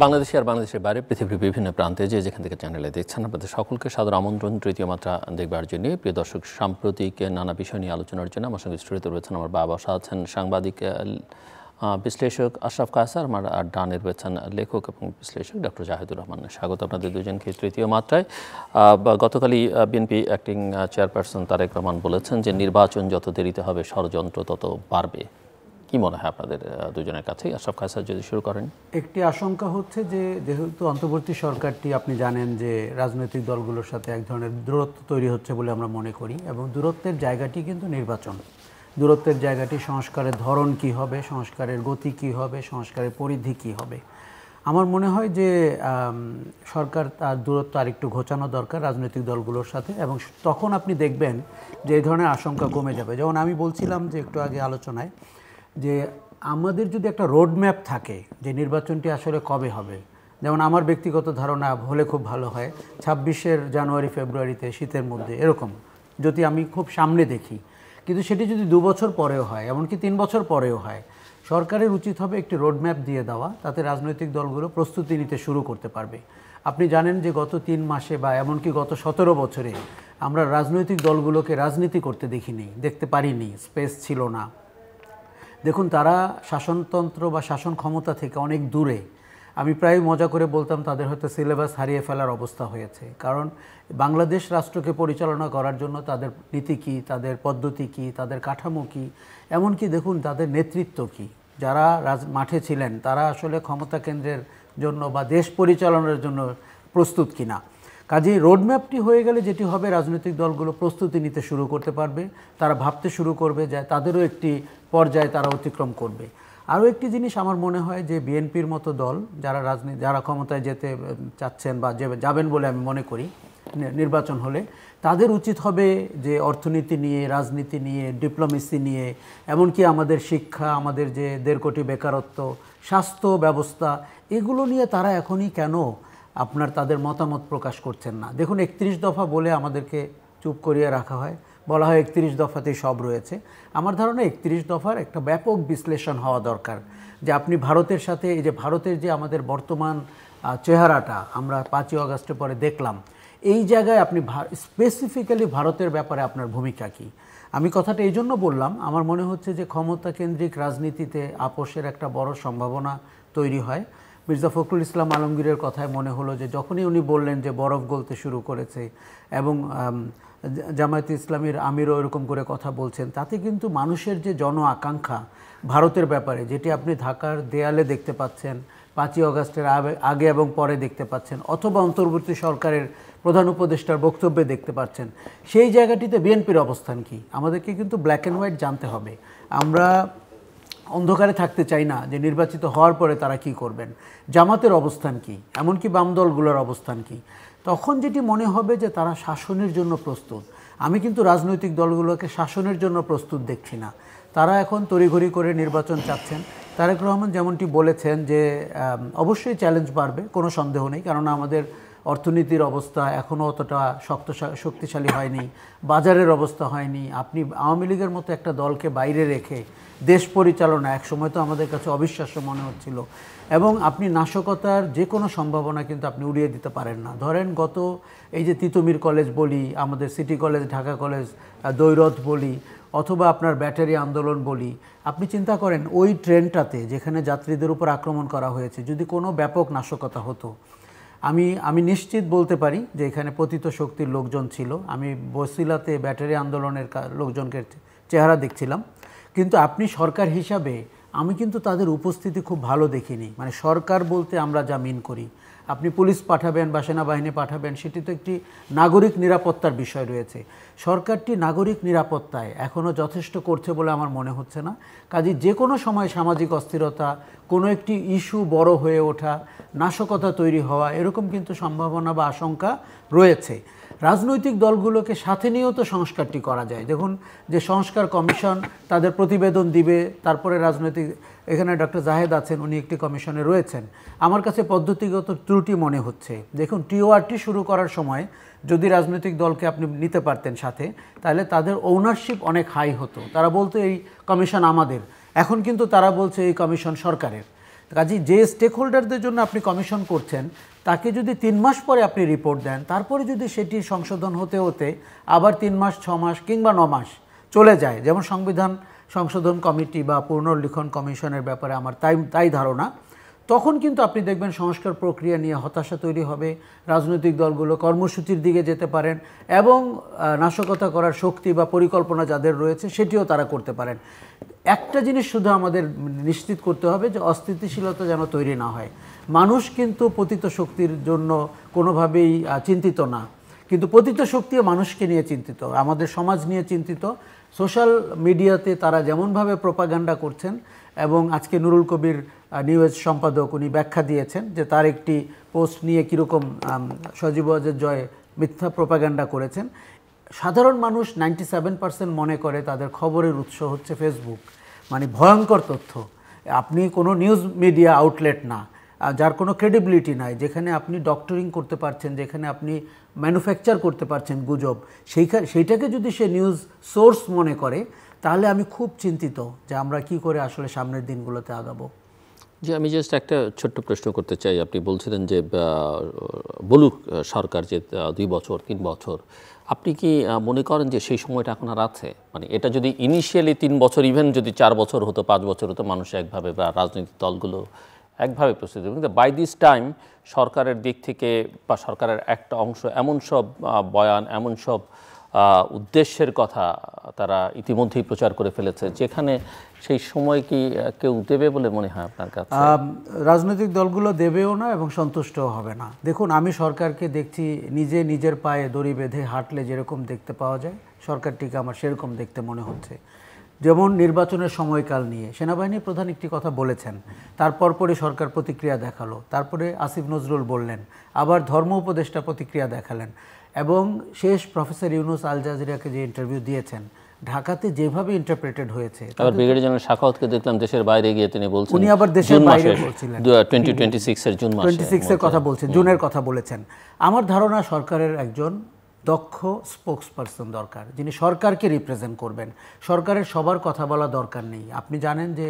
বাংলাদেশে আর বাংলাদেশের বাইরে পৃথিবীর বিভিন্ন প্রান্তে যেখান থেকে চ্যানেলে দেখছেন আপনাদের সকলকে সাদর আমন্ত্রণ তৃতীয় মাত্রা দেখবার জন্য। প্রিয় দর্শক, সাম্প্রতিক নানা বিষয় নিয়ে আলোচনার জন্য আমার সঙ্গে স্টুডিওতে রয়েছেন আমার বাবা আছেন সাংবাদিক বিশ্লেষক আশরাফ কায়সার, আমার ডানে রয়েছেন লেখক এবং বিশ্লেষক ডক্টর জাহিদুর রহমান। স্বাগত আপনাদের দুজনকে তৃতীয় মাত্রায়। গতকালই বিএনপি অ্যাক্টিং চেয়ারপারসন তারেক রহমান বলেছেন যে নির্বাচন যত দেরিতে হবে ষড়যন্ত্র তত বাড়বে। কি মনে হয় আপনাদের দুজনের কাছে? আশরাফ কায়সার যদি শুরু করেন। একটি আশঙ্কা হচ্ছে যে যেহেতু অন্তর্বর্তী সরকারটি আপনি জানেন যে রাজনৈতিক দলগুলোর সাথে এক ধরনের দূরত্ব তৈরি হচ্ছে বলে আমরা মনে করি, এবং দূরত্বের জায়গাটি কিন্তু নির্বাচন। দূরত্বের জায়গাটি সংস্কারের ধরন কি হবে, সংস্কারের গতি কি হবে, সংস্কারের পরিধি কি হবে। আমার মনে হয় যে সরকার তার দূরত্ব আরেকটু ঘোচানো দরকার রাজনৈতিক দলগুলোর সাথে, এবং তখন আপনি দেখবেন যে এই ধরনের আশঙ্কা কমে যাবে। যেমন আমি বলছিলাম যে একটু আগে আলোচনায় যে আমাদের যদি একটা রোডম্যাপ থাকে যে নির্বাচনটি আসলে কবে হবে, যেমন আমার ব্যক্তিগত ধারণা হলে খুব ভালো হয় 26 জানুয়ারি ফেব্রুয়ারিতে শীতের মধ্যে, এরকম যদি আমি খুব সামনে দেখি। কিন্তু সেটি যদি 2 বছর পরেও হয়, এমনকি 3 বছর পরেও হয়, সরকারের উচিত হবে একটি রোডম্যাপ দিয়ে দেওয়া, তাতে রাজনৈতিক দলগুলো প্রস্তুতি নিতে শুরু করতে পারবে। আপনি জানেন যে গত 3 মাসে বা এমনকি গত 17 বছরে আমরা রাজনৈতিক দলগুলোকে রাজনীতি করতে দেখতে পারিনি, স্পেস ছিল না। দেখুন, তারা শাসনতন্ত্র বা শাসন ক্ষমতা থেকে অনেক দূরে। আমি প্রায় মজা করে বলতাম তাদের হয়তো সিলেবাস হারিয়ে ফেলার অবস্থা হয়েছে, কারণ বাংলাদেশ রাষ্ট্রকে পরিচালনা করার জন্য তাদের নীতি কী, তাদের পদ্ধতি কী, তাদের কাঠামো কী, এমনকি দেখুন তাদের নেতৃত্ব কী। যারা মাঠে ছিলেন তারা আসলে ক্ষমতা কেন্দ্রের জন্য বা দেশ পরিচালনার জন্য প্রস্তুত কিনা। কাজেই রোডম্যাপটি হয়ে গেলে যেটি হবে, রাজনৈতিক দলগুলো প্রস্তুতি নিতে শুরু করতে পারবে, তারা ভাবতে শুরু করবে যে তাদেরও একটি পর্যায়ে তারা অতিক্রম করবে। আরও একটি জিনিস আমার মনে হয় যে বিএনপির মতো দল যারা ক্ষমতায় যেতে চাচ্ছেন বা যাবেন বলে আমি মনে করি নির্বাচন হলে, তাদের উচিত হবে যে অর্থনীতি নিয়ে, রাজনীতি নিয়ে, ডিপ্লোমেসি নিয়ে, এমনকি আমাদের শিক্ষা, আমাদের যে 1.5 কোটি বেকারত্ব, স্বাস্থ্য ব্যবস্থা, এগুলো নিয়ে তারা এখনই কেন তাদের মতামত প্রকাশ করছেন না। দেখুন, 31 দফা বলে আমাদেরকে চুপ করিয়ে রাখা হয়, বলা হয় 31 দফাতেই সব রয়েছে। আমার ধারণা 31 দফার একটা ব্যাপক বিশ্লেষণ হওয়া দরকার, যে আপনি ভারতের সাথে এই যে ভারতের যে আমাদের বর্তমান চেহারাটা আমরা 5ই আগস্টের পরে দেখলাম, এই জায়গায় আপনি স্পেসিফিক্যালি ভারতের ব্যাপারে আপনার ভূমিকা কী। আমি কথাটা এই জন্য বললাম, আমার মনে হচ্ছে যে ক্ষমতা কেন্দ্রিক রাজনীতিতে আপোষের একটা বড় সম্ভাবনা তৈরি হয়। মির্জা ফখরুল ইসলাম আলমগীরের কথায় মনে হলো যে যখনই উনি বললেন যে বরফ গলতে শুরু করেছে, এবং জামায়াতে ইসলামীর আমিরও এরকম করে কথা বলছেন, তাতে কিন্তু মানুষের যে জন আকাঙ্ক্ষা ভারতের ব্যাপারে, যেটি আপনি ঢাকার দেয়ালে দেখতে পাচ্ছেন, 5ই আগস্টের আগে এবং পরে দেখতে পাচ্ছেন, অথবা অন্তর্বর্তী সরকারের প্রধান উপদেষ্টার বক্তব্যে দেখতে পাচ্ছেন, সেই জায়গাটিতে বিএনপির অবস্থান কি আমাদেরকে কিন্তু ব্ল্যাক অ্যান্ড হোয়াইট জানতে হবে। আমরা অন্ধকারে থাকতে চাই না যে নির্বাচিত হওয়ার পরে তারা কি করবেন, জামাতের অবস্থান কি, এমনকি বাম দলগুলোর অবস্থান কি। তখন যেটি মনে হবে যে তারা শাসনের জন্য প্রস্তুত। আমি কিন্তু রাজনৈতিক দলগুলোকে শাসনের জন্য প্রস্তুত দেখছি না। তারা এখন তড়িঘড়ি করে নির্বাচন চাচ্ছেন। তারেক রহমান যেমনটি বলেছেন যে অবশ্যই চ্যালেঞ্জ বাড়বে, কোনো সন্দেহ নেই, কারণ আমাদের অর্থনীতির অবস্থা এখনও অতটা শক্তিশালী হয়নি, বাজারের অবস্থা হয়নি। আপনি আওয়ামী লীগের মতো একটা দলকে বাইরে রেখে দেশ পরিচালনা একসময় তো আমাদের কাছে অবিশ্বাস্য মনে হচ্ছিল, এবং আপনি নাশকতার যে কোনো সম্ভাবনা কিন্তু আপনি উড়িয়ে দিতে পারেন না। ধরেন গত এই যে তিতুমির কলেজ বলি, আমাদের সিটি কলেজ, ঢাকা কলেজ, দ্বৈরথ বলি, অথবা আপনার ব্যাটারি আন্দোলন বলি, আপনি চিন্তা করেন ওই ট্রেনটাতে যেখানে যাত্রীদের উপর আক্রমণ করা হয়েছে, যদি কোনো ব্যাপক নাশকতা হতো, আমি নিশ্চিত বলতে পারি যে এখানে পতিত শক্তির লোকজন ছিল। আমি বসিলাতে ব্যাটারি আন্দোলনের লোকজনকে চেহারা দেখছিলাম, কিন্তু আপনি সরকার হিসাবে আমি কিন্তু তাদের উপস্থিতি খুব ভালো দেখিনি। মানে সরকার বলতে আমরা যা মিন করি, আপনি পুলিশ পাঠাবেন বা সেনাবাহিনী পাঠাবেন, সেটি তো একটি নাগরিক নিরাপত্তার বিষয় রয়েছে। সরকারটি নাগরিক নিরাপত্তায় এখনও যথেষ্ট করছে বলে আমার মনে হচ্ছে না। কাজে যে কোনো সময় সামাজিক অস্থিরতা, কোনো একটি ইস্যু বড় হয়ে ওঠা, নাশকতা তৈরি হওয়া, এরকম কিন্তু সম্ভাবনা বা আশঙ্কা রয়েছে। রাজনৈতিক দলগুলোকে সাথে নিয়েও তো সংস্কারটি করা যায়। দেখুন, যে সংস্কার কমিশন তাদের প্রতিবেদন দিবে, তারপরে রাজনৈতিক, এখানে ডক্টর জাহেদ আছেন, উনি একটি কমিশনে রয়েছেন। আমার কাছে পদ্ধতিগত ত্রুটি মনে হচ্ছে। দেখুন, টিওআরটি শুরু করার সময় যদি রাজনৈতিক দলকে আপনি নিতে পারতেন সাথে, তাহলে তাদের ওনারশিপ অনেক হাই হতো। তারা বলতো এই কমিশন আমাদের। এখন কিন্তু তারা বলছে এই কমিশন সরকারের। কাজেই যে স্টেক হোল্ডারদের জন্য আপনি কমিশন করছেন তাকে যদি 3 মাস পরে আপনি রিপোর্ট দেন, তারপরে যদি সেটি সংশোধন হতে হতে আবার 3 মাস 6 মাস কিংবা 9 মাস চলে যায়, যেমন সংবিধান সংশোধন কমিটি বা পুনর্লিখন কমিশনের ব্যাপারে আমার তাই ধারণা, তখন কিন্তু আপনি দেখবেন সংস্কার প্রক্রিয়া নিয়ে হতাশা তৈরি হবে, রাজনৈতিক দলগুলো কর্মসূচির দিকে যেতে পারেন এবং নাশকতা করার শক্তি বা পরিকল্পনা যাদের রয়েছে সেটিও তারা করতে পারেন। একটা জিনিস শুধু আমাদের নিশ্চিত করতে হবে যে অস্থিতিশীলতা যেন তৈরি না হয়। মানুষ কিন্তু পতিত শক্তির জন্য কোনোভাবেই চিন্তিত না, কিন্তু পতিত শক্তিও মানুষকে নিয়ে চিন্তিত, আমাদের সমাজ নিয়ে চিন্তিত। সোশ্যাল মিডিয়াতে তারা যেমনভাবে প্রোপাগান্ডা করছেন, এবং আজকে নুরুল কবির নিউজ সম্পাদক উনি ব্যাখ্যা দিয়েছেন যে তার একটি পোস্ট নিয়ে কীরকম সজীব ওয়াজেদ জয় মিথ্যা প্রোপাগান্ডা করেছেন। সাধারণ মানুষ 97% মনে করে তাদের খবরের উৎস হচ্ছে ফেসবুক, মানে ভয়ঙ্কর তথ্য। আপনি কোনো নিউজ মিডিয়া আউটলেট না, যার কোনো ক্রেডিবিলিটি নাই, যেখানে আপনি ডক্টরিং করতে পারছেন, যেখানে আপনি ম্যানুফ্যাকচার করতে পারছেন গুজব, সেইটাকে যদি সে নিউজ সোর্স মনে করে, তাহলে আমি খুব চিন্তিত যে আমরা কি করে আসলে সামনের দিনগুলোতে আগাবো। যে আমি জাস্ট একটা ছোট্ট প্রশ্ন করতে চাই। আপনি বলছিলেন যে বলুক সরকার যে 2 বছর 3 বছর, আপনি কি মনে করেন যে সেই সময়টা এখন আর আছে? মানে এটা যদি ইনিশিয়ালি 3 বছর, ইভেন যদি 4 বছর হতো, 5 বছর হতো, মানুষ একভাবে বা রাজনৈতিক দলগুলো একভাবে প্রস্তুতি, কিন্তু বাই দিস টাইম সরকারের দিক থেকে বা সরকারের একটা অংশ এমন সব বয়ান, এমন সব উদ্দেশ্যের কথা তারা ইতিমধ্যেই প্রচার করে ফেলেছে, যেখানে সেই সময় কি কেউ দেবে বলে মনে হয় আপনার কাছে? রাজনৈতিক দলগুলো দেবেও না এবং সন্তুষ্টও হবে না। দেখুন, আমি সরকারকে দেখছি নিজের পায়ে দড়ি বেঁধে হাঁটলে যেরকম দেখতে পাওয়া যায়, সরকারটিকে আমার সেরকম দেখতে মনে হচ্ছে। যেমন নির্বাচনের সময়কাল নিয়ে সেনাবাহিনীর প্রধান একটি কথা বলেছেন, তারপর সরকার প্রতিক্রিয়া দেখালো, তারপরে আসিফ নজরুল বললেন, আবার ধর্ম উপদেষ্টা প্রতিক্রিয়া দেখালেন, এবং শেষ প্রফেসর ইউনুস আল জাজিরাকে যে ইন্টারভিউ দিয়েছেন, ঢাকাতে যেভাবে ইন্টারপ্রেটেড হয়েছে। আবার ব্রিগেডিয়ার জেনারেল সাখাওয়াতকে দেখলাম দেশের বাইরে গিয়ে তিনি বলছেন, উনি আবার দেশের বাইরে বলছিলেন 2026 এর জুন মাসে 26 এর কথা বলছেন, জুনের কথা বলেছেন। আমার ধারণা সরকারের একজন দক্ষ স্পোক্সপারসন দরকার, যিনি সরকারকে রিপ্রেজেন্ট করবেন। সরকারের সবার কথা বলা দরকার নেই। আপনি জানেন যে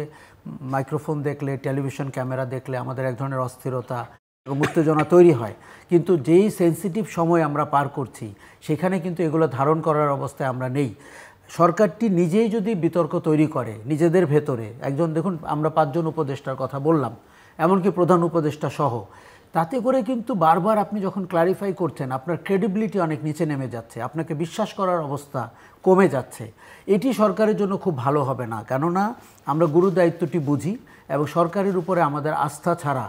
মাইক্রোফোন দেখলে, টেলিভিশন ক্যামেরা দেখলে আমাদের এক ধরনের অস্থিরতা এবং উত্তেজনা তৈরি হয়, কিন্তু যেই সেন্সিটিভ সময় আমরা পার করছি সেখানে কিন্তু এগুলো ধারণ করার অবস্থায় আমরা নেই। সরকারটি নিজেই যদি বিতর্ক তৈরি করে নিজেদের ভেতরে, একজন দেখুন আমরা 5 জন উপদেষ্টার কথা বললাম, এমনকি প্রধান উপদেষ্টা সহ, তাতে করে কিন্তু বারবার আপনি যখন ক্লারিফাই করছেন আপনার ক্রেডিবিলিটি অনেক নিচে নেমে যাচ্ছে, আপনাকে বিশ্বাস করার অবস্থা কমে যাচ্ছে। এটি সরকারের জন্য খুব ভালো হবে না, কেননা আমরা গুরু দায়িত্বটি বুঝি এবং সরকারের উপরে আমাদের আস্থা ছাড়া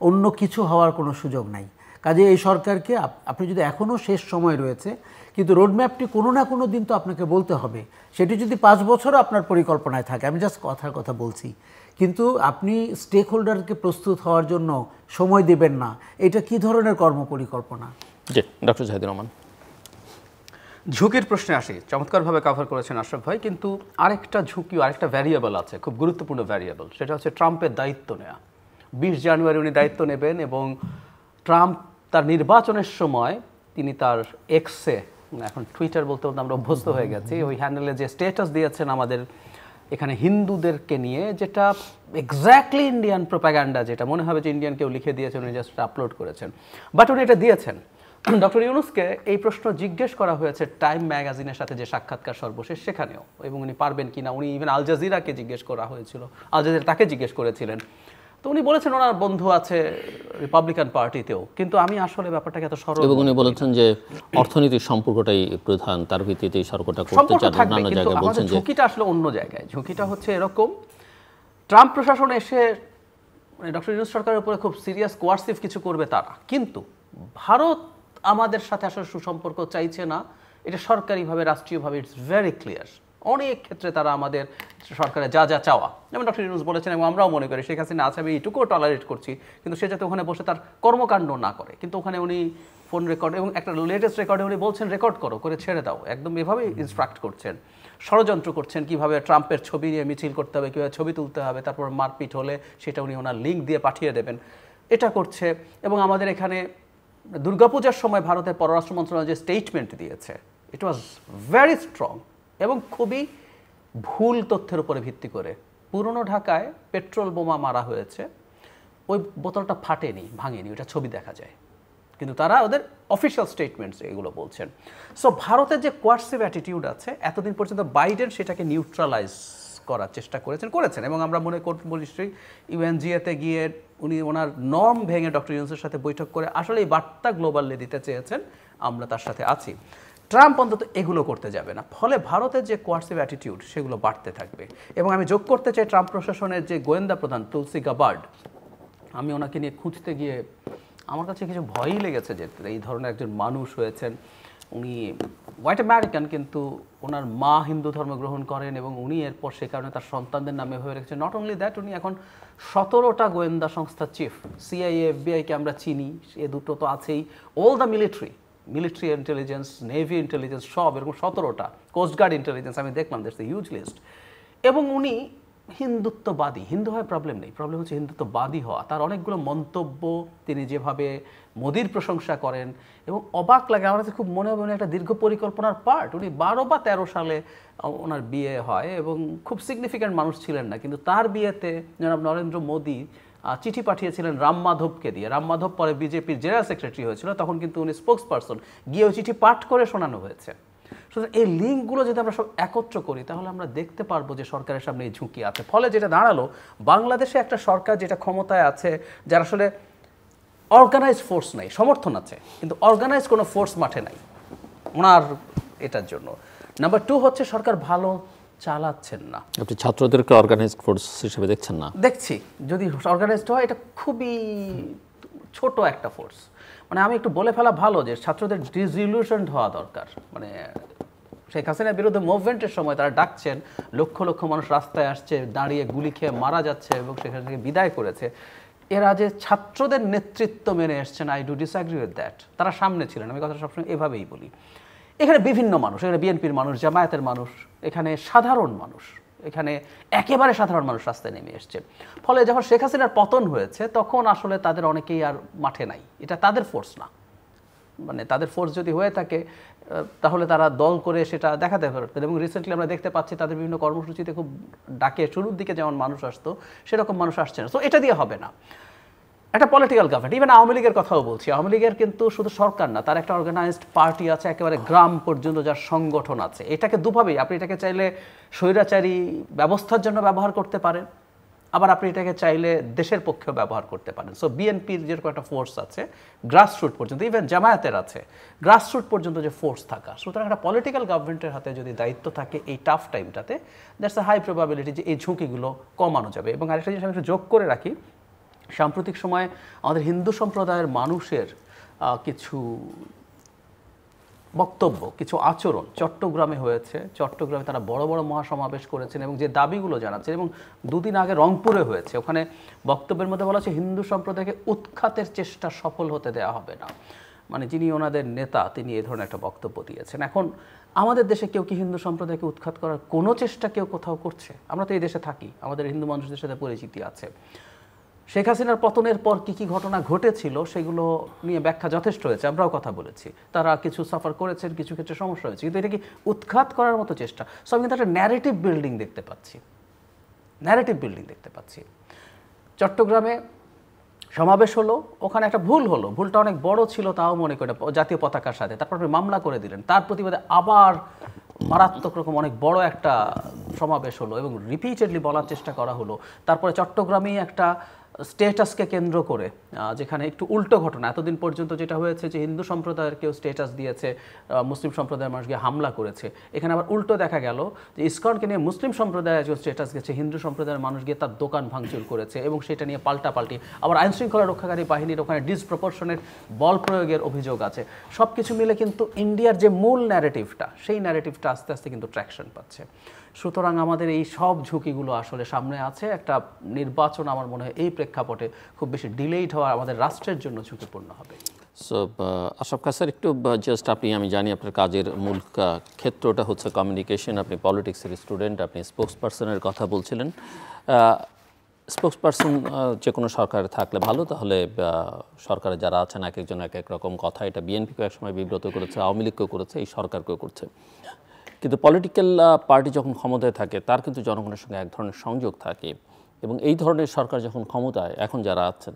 অন্য কিছু হওয়ার কোনো সুযোগ নাই। কাজে এই সরকারকে আপনি যদি এখনও শেষ সময় রয়েছে, কিন্তু রোডম্যাপটি কোনো না কোনো দিন তো আপনাকে বলতে হবে। সেটি যদি 5 বছরও আপনার পরিকল্পনায় থাকে, আমি জাস্ট কথা বলছি, কিন্তু আপনি স্টেক হোল্ডারকে প্রস্তুত হওয়ার জন্য সময় দেবেন না, এটা কি ধরনের কর্মপরিকল্পনা? জি, ডক্টর জাহিদুর রহমান। ঝুঁকির প্রশ্নে আসি, চমৎকারভাবে কভার করেছেন আশরাফ ভাই, কিন্তু আরেকটা ঝুঁকি, আরেকটা ভ্যারিয়েবল আছে, খুব গুরুত্বপূর্ণ ভ্যারিয়েবল, সেটা হচ্ছে ট্রাম্পের দায়িত্ব নেওয়া। 20 জানুয়ারি উনি দায়িত্ব নেবেন এবং ট্রাম্প তার নির্বাচনের সময় তিনি তার এক্সে, এখন টুইটার বলতে বলতে আমরা অভ্যস্ত হয়ে গেছি, ওই হ্যান্ডেলে যে স্ট্যাটাস দিয়েছেন আমাদের এখানে হিন্দুদেরকে নিয়ে, যেটা এক্স্যাক্টলি ইন্ডিয়ান প্রোপাগান্ডা, যেটা মনে হবে যে ইন্ডিয়ান কেউ লিখে দিয়েছেন, উনি জাস্ট আপলোড করেছেন, বাট উনি এটা দিয়েছেন। ডক্টর ইউনুসকে এই প্রশ্ন জিজ্ঞেস করা হয়েছে টাইম ম্যাগাজিনের সাথে যে সাক্ষাৎকার সর্বশেষ সেখানেও, এবং উনি পারবেন কিনা, উনি ইভেন আল জাজিরাকে জিজ্ঞেস করা হয়েছিল, আল জাজিরা তাকে জিজ্ঞেস করেছিলেন, তো উনি বলেছেন ওনার বন্ধু আছে রিপাবলিকান পার্টিতেও, কিন্তু আমি আসলে ব্যাপারটাকে এত সরল, এবং উনি বলেছেন যে অর্থনৈতিক সম্পর্কটাই প্রধান, তার ভিত্তিতে এই সরকারটা করতে চান। অন্যান্য জায়গায় বলছেন যে ঝুঁকিটা আসলে অন্য জায়গায়। ঝুঁকিটা হচ্ছে এরকম, ট্রাম্প প্রশাসন এসে মানে ডক্টর ইউনুস সরকারের উপরে খুব সিরিয়াস কোয়ার্সিভ কিছু করবে তারা, কিন্তু ভারত আমাদের সাথে আসলে সুসম্পর্ক চাইছে না, এটা সরকারিভাবে রাষ্ট্রীয়ভাবে ইটস ভেরি ক্লিয়ার। অনেক ক্ষেত্রে তারা আমাদের সরকারের যা যা চাওয়া, যেমন ডক্টর ইউনুস বলেছেন এবং আমরাও মনে করি শেখ হাসিনা আছে, আমি এইটুকুও টলারেট করছি, কিন্তু সে যাতে ওখানে বসে তার কর্মকাণ্ড না করে, কিন্তু ওখানে উনি ফোন রেকর্ড এবং একটা লেটেস্ট রেকর্ডে উনি বলছেন রেকর্ড করে ছেড়ে দাও, একদম এভাবেই ইনস্ট্রাক্ট করছেন, ষড়যন্ত্র করছেন কীভাবে ট্রাম্পের ছবি নিয়ে মিছিল করতে হবে, কীভাবে ছবি তুলতে হবে, তারপর মারপিট হলে সেটা উনি ওনার লিঙ্ক দিয়ে পাঠিয়ে দেবেন, এটা করছে। এবং আমাদের এখানে দুর্গাপূজার সময় ভারতের পররাষ্ট্র মন্ত্রণালয় যে স্টেটমেন্ট দিয়েছে, ইট ওয়াজ ভেরি স্ট্রং এবং খুবই ভুল তথ্যের উপরে ভিত্তি করে। পুরনো ঢাকায় পেট্রোল বোমা মারা হয়েছে, ওই বোতলটা ফাটেনি, ভাঙেনি, ওটা ছবি দেখা যায়, কিন্তু তারা ওদের অফিসিয়াল স্টেটমেন্টস এগুলো বলছেন। সো ভারতের যে কোয়ার্সিভ অ্যাটিটিউড আছে এতদিন পর্যন্ত বাইডেন সেটাকে নিউট্রালাইজ করার চেষ্টা করেছেন এবং আমরা মনে করব নিশ্চয়ই ইউএনজিএতে গিয়ে উনি ওনার নর্ম ভেঙে ডক্টর ইউনূসের সাথে বৈঠক করে আসলে এই বার্তা গ্লোবালি দিতে চেয়েছেন আমরা তার সাথে আছি। ট্রাম্প অন্তত এগুলো করতে যাবে না, ফলে ভারতের যে কোয়ার্সিভ অ্যাটিটিউড সেগুলো বাড়তে থাকবে। এবং আমি যোগ করতে চাই ট্রাম্প প্রশাসনের যে গোয়েন্দা প্রধান তুলসি গাবার্ড, আমি ওনাকে নিয়ে খুঁজতে গিয়ে আমার কাছে কিছু ভয়ই লেগেছে যে এই ধরনের একজন মানুষ হয়েছেন। উনি হোয়াইট আমেরিকান, কিন্তু ওনার মা হিন্দু ধর্ম গ্রহণ করেন এবং উনি এরপর সে কারণে তার সন্তানদের নামে হয়ে রেখেছেন। নট অনলি দ্যাট, উনি এখন 17টা গোয়েন্দা সংস্থার চিফ। সিআইএ, এফবিআইকে আমরা চিনি, এ দুটো তো আছেই, all the military intelligence, navy intelligence, সব এরকম 17টা, কোস্টগার্ড ইন্টেলিজেন্স আমি দেখলাম, দ্যাটস এ হিউজ লিস্ট। এবং উনি হিন্দুত্ববাদী, হিন্দু হয় প্রবলেম নেই, প্রবলেম হচ্ছে হিন্দুত্ববাদী হওয়া। তার অনেকগুলো মন্তব্য, তিনি যেভাবে মোদির প্রশংসা করেন এবং অবাক লাগে, আমার কাছে খুব মনে হবে একটা দীর্ঘ পরিকল্পনার পার্ট। উনি 12 বা 13 সালে ওনার বিয়ে হয় এবং খুব সিগনিফিক্যান্ট মানুষ ছিলেন না, কিন্তু তার বিয়েতে জনাব নরেন্দ্র মোদী চিঠি পাঠিয়েছিলেন রাম মাধবকে দিয়ে। রাম মাধব পরে বিজেপির জেনারেল সেক্রেটারি হয়েছিল, তখন কিন্তু উনি স্পোক্স পারসন, গিয়ে ওই চিঠি পাঠ করে শোনানো হয়েছে। সুতরাং এই লিঙ্কগুলো যদি আমরা সব একত্র করি তাহলে আমরা দেখতে পারবো যে সরকারের সামনে এই ঝুঁকি আছে। ফলে যেটা দাঁড়ালো, বাংলাদেশে একটা সরকার যেটা ক্ষমতায় আছে, যার আসলে অর্গানাইজ ফোর্স নাই, সমর্থন আছে কিন্তু অর্গানাইজ কোনো ফোর্স মাঠে নাই ওনার এটার জন্য। নাম্বার 2 হচ্ছে সরকার ভালো চালাচ্ছেন না। আপনি ছাত্রদেরকে অর্গানাইজড ফোর্স হিসেবে দেখছেন না? দেখছি, যদি অর্গানাইজড হয় এটা খুবই ছোট একটা ফোর্স। মানে আমি একটু বলে ফেলা ভালো যে ছাত্রদের ডিসইলিউশন হওয়া দরকার। মানে শেখ হাসিনার বিরুদ্ধে মুভমেন্টের সময় তারা ডাকছেন, লক্ষ লক্ষ মানুষ রাস্তায় আসছে, দাঁড়িয়ে গুলি খেয়ে মারা যাচ্ছে এবং সেখান থেকে বিদায় করেছে। এরা যে ছাত্রদের নেতৃত্ব মেনে এসছেন, I do disagree with that. তারা সামনে ছিলেন, আমি কথাটা সবসময় এভাবেই বলি। এখানে বিভিন্ন মানুষ, এখানে বিএনপির মানুষ, জামায়াতের মানুষ, এখানে সাধারণ মানুষ, এখানে একেবারে সাধারণ মানুষ রাস্তায় নেমে এসছে। ফলে যখন শেখ হাসিনার পতন হয়েছে তখন আসলে তাদের অনেকেই আর মাঠে নাই, এটা তাদের ফোর্স না। মানে তাদের ফোর্স যদি হয়ে থাকে তাহলে তারা দল করে সেটা দেখাতে পারতেন। এবং রিসেন্টলি আমরা দেখতে পাচ্ছি তাদের বিভিন্ন কর্মসূচিতে খুব ডাকে, শুরুর দিকে যেমন মানুষ আসতো সেরকম মানুষ আসছে না। তো এটা দিয়ে হবে না। একটা পলিটিক্যাল গভর্নমেন্ট, ইভেন আওয়ামী লীগের কথাও বলছি, আওয়ামী লীগের কিন্তু শুধু সরকার না, তার একটা অর্গানাইজড পার্টি আছে, একেবারে গ্রাম পর্যন্ত যার সংগঠন আছে। এটাকে দুভাবেই, আপনি এটাকে চাইলে স্বৈরাচারী ব্যবস্থার জন্য ব্যবহার করতে পারেন, আবার আপনি এটাকে চাইলে দেশের পক্ষেও ব্যবহার করতে পারেন। সো বিএনপির যেরকম একটা ফোর্স আছে গ্রাসরুট পর্যন্ত, ইভেন জামায়াতের আছে গ্রাসরুট পর্যন্ত যে ফোর্স থাকা। সুতরাং একটা পলিটিক্যাল গভর্নমেন্টের হাতে যদি দায়িত্ব থাকে এই টাফ টাইমটাতে, দ্যাটস আ হাই প্রবাবিলিটি যে এই ঝুঁকিগুলো কমানো যাবে। এবং আরেকটা জিনিস আমি একটু যোগ করে রাখি, সাম্প্রতিক সময়ে আমাদের হিন্দু সম্প্রদায়ের মানুষের কিছু বক্তব্য, কিছু আচরণ চট্টগ্রামে হয়েছে। চট্টগ্রামে তারা বড় বড় মহাসমাবেশ করেছেন এবং যে দাবিগুলো জানাচ্ছেন, এবং 2 দিন আগে রংপুরে হয়েছে, ওখানে বক্তব্যের মধ্যে বলা হচ্ছে হিন্দু সম্প্রদায়কে উৎখাতের চেষ্টা সফল হতে দেওয়া হবে না। মানে যিনি ওনাদের নেতা তিনি এই ধরনের একটা বক্তব্য দিয়েছেন। এখন আমাদের দেশে কেউ কি হিন্দু সম্প্রদায়কে উৎখাত করার কোনো চেষ্টা কেউ কোথাও করছে? আমরা তো এই দেশে থাকি, আমাদের হিন্দু মানুষদের সাথে পরিচিতি আছে। শেখ হাসিনার পতনের পর কি কি ঘটনা ঘটেছিল সেগুলো নিয়ে ব্যাখ্যা যথেষ্ট হয়েছে, আমরাও কথা বলেছি। তারা কিছু সাফার করেছেন, কিছু ক্ষেত্রে সমস্যা হয়েছে, কিন্তু এটা কি উৎখাত করার মতো চেষ্টা? সব কিন্তু একটা ন্যারেটিভ বিল্ডিং দেখতে পাচ্ছি, ন্যারেটিভ বিল্ডিং দেখতে পাচ্ছি। চট্টগ্রামে সমাবেশ হলো, ওখানে একটা ভুল হলো, ভুলটা অনেক বড় ছিল তাও মনে করে জাতীয় পতাকার সাথে, তারপর আপনি মামলা করে দিলেন, তার প্রতিবাদে আবার মারাত্মক রকম অনেক বড় একটা সমাবেশ হলো এবং রিপিটেডলি বলার চেষ্টা করা হলো। তারপরে চট্টগ্রামেই একটা স্টেটাসকে কেন্দ্র করে, যেখানে একটু উল্টো ঘটনা, এতদিন পর্যন্ত যেটা হয়েছে যে হিন্দু সম্প্রদায়ের কেউ স্টেটাস দিয়েছে, মুসলিম সম্প্রদায়ের মানুষ গিয়ে হামলা করেছে, এখানে আবার উল্টো দেখা গেল যে ইসকনকে নিয়ে মুসলিম সম্প্রদায়ের যে স্টেটাস গেছে, হিন্দু সম্প্রদায়ের মানুষ গিয়ে তার দোকান ভাঙচুর করেছে এবং সেটা নিয়ে পাল্টাপাল্টি আবার আইনশৃঙ্খলা রক্ষাকারী বাহিনীর ওখানে ডিসপ্রপোর্শনের বল প্রয়োগের অভিযোগ আছে। সব কিছু মিলে কিন্তু ইন্ডিয়ার যে মূল ন্যারেটিভটা, সেই ন্যারেটিভটা আস্তে আস্তে কিন্তু ট্র্যাকশন পাচ্ছে। সুতরাং আমাদের এই সব ঝুঁকিগুলো আসলে সামনে আছে। একটা নির্বাচন আমার মনে হয় এই প্রেক্ষাপটে খুব বেশি ডিলেইড হওয়া আমাদের রাষ্ট্রের জন্য ঝুঁকিপূর্ণ হবে। সো আশরাফ খান স্যার, একটু জাস্ট আমি জানি আপনার কাজের মূল ক্ষেত্রটা হচ্ছে কমিউনিকেশন, আপনি পলিটিক্সের স্টুডেন্ট, আপনি স্পোক্স পার্সনের কথা বলছিলেন। স্পোক্স পার্সন যে কোনো সরকারে থাকলে ভালো, তাহলে সরকারে যারা আছেন এক একজন এক এক রকম কথা, এটা বিএনপিকে একসময় বিব্রত করেছে, আওয়ামী লীগকেও করেছে, এই সরকারকেও করছে। কিন্তু পলিটিক্যাল পার্টি যখন ক্ষমতায় থাকে তার কিন্তু জনগণের সঙ্গে এক ধরনের সংযোগ থাকে এবং এই ধরনের সরকার যখন ক্ষমতায় এখন যারা আছেন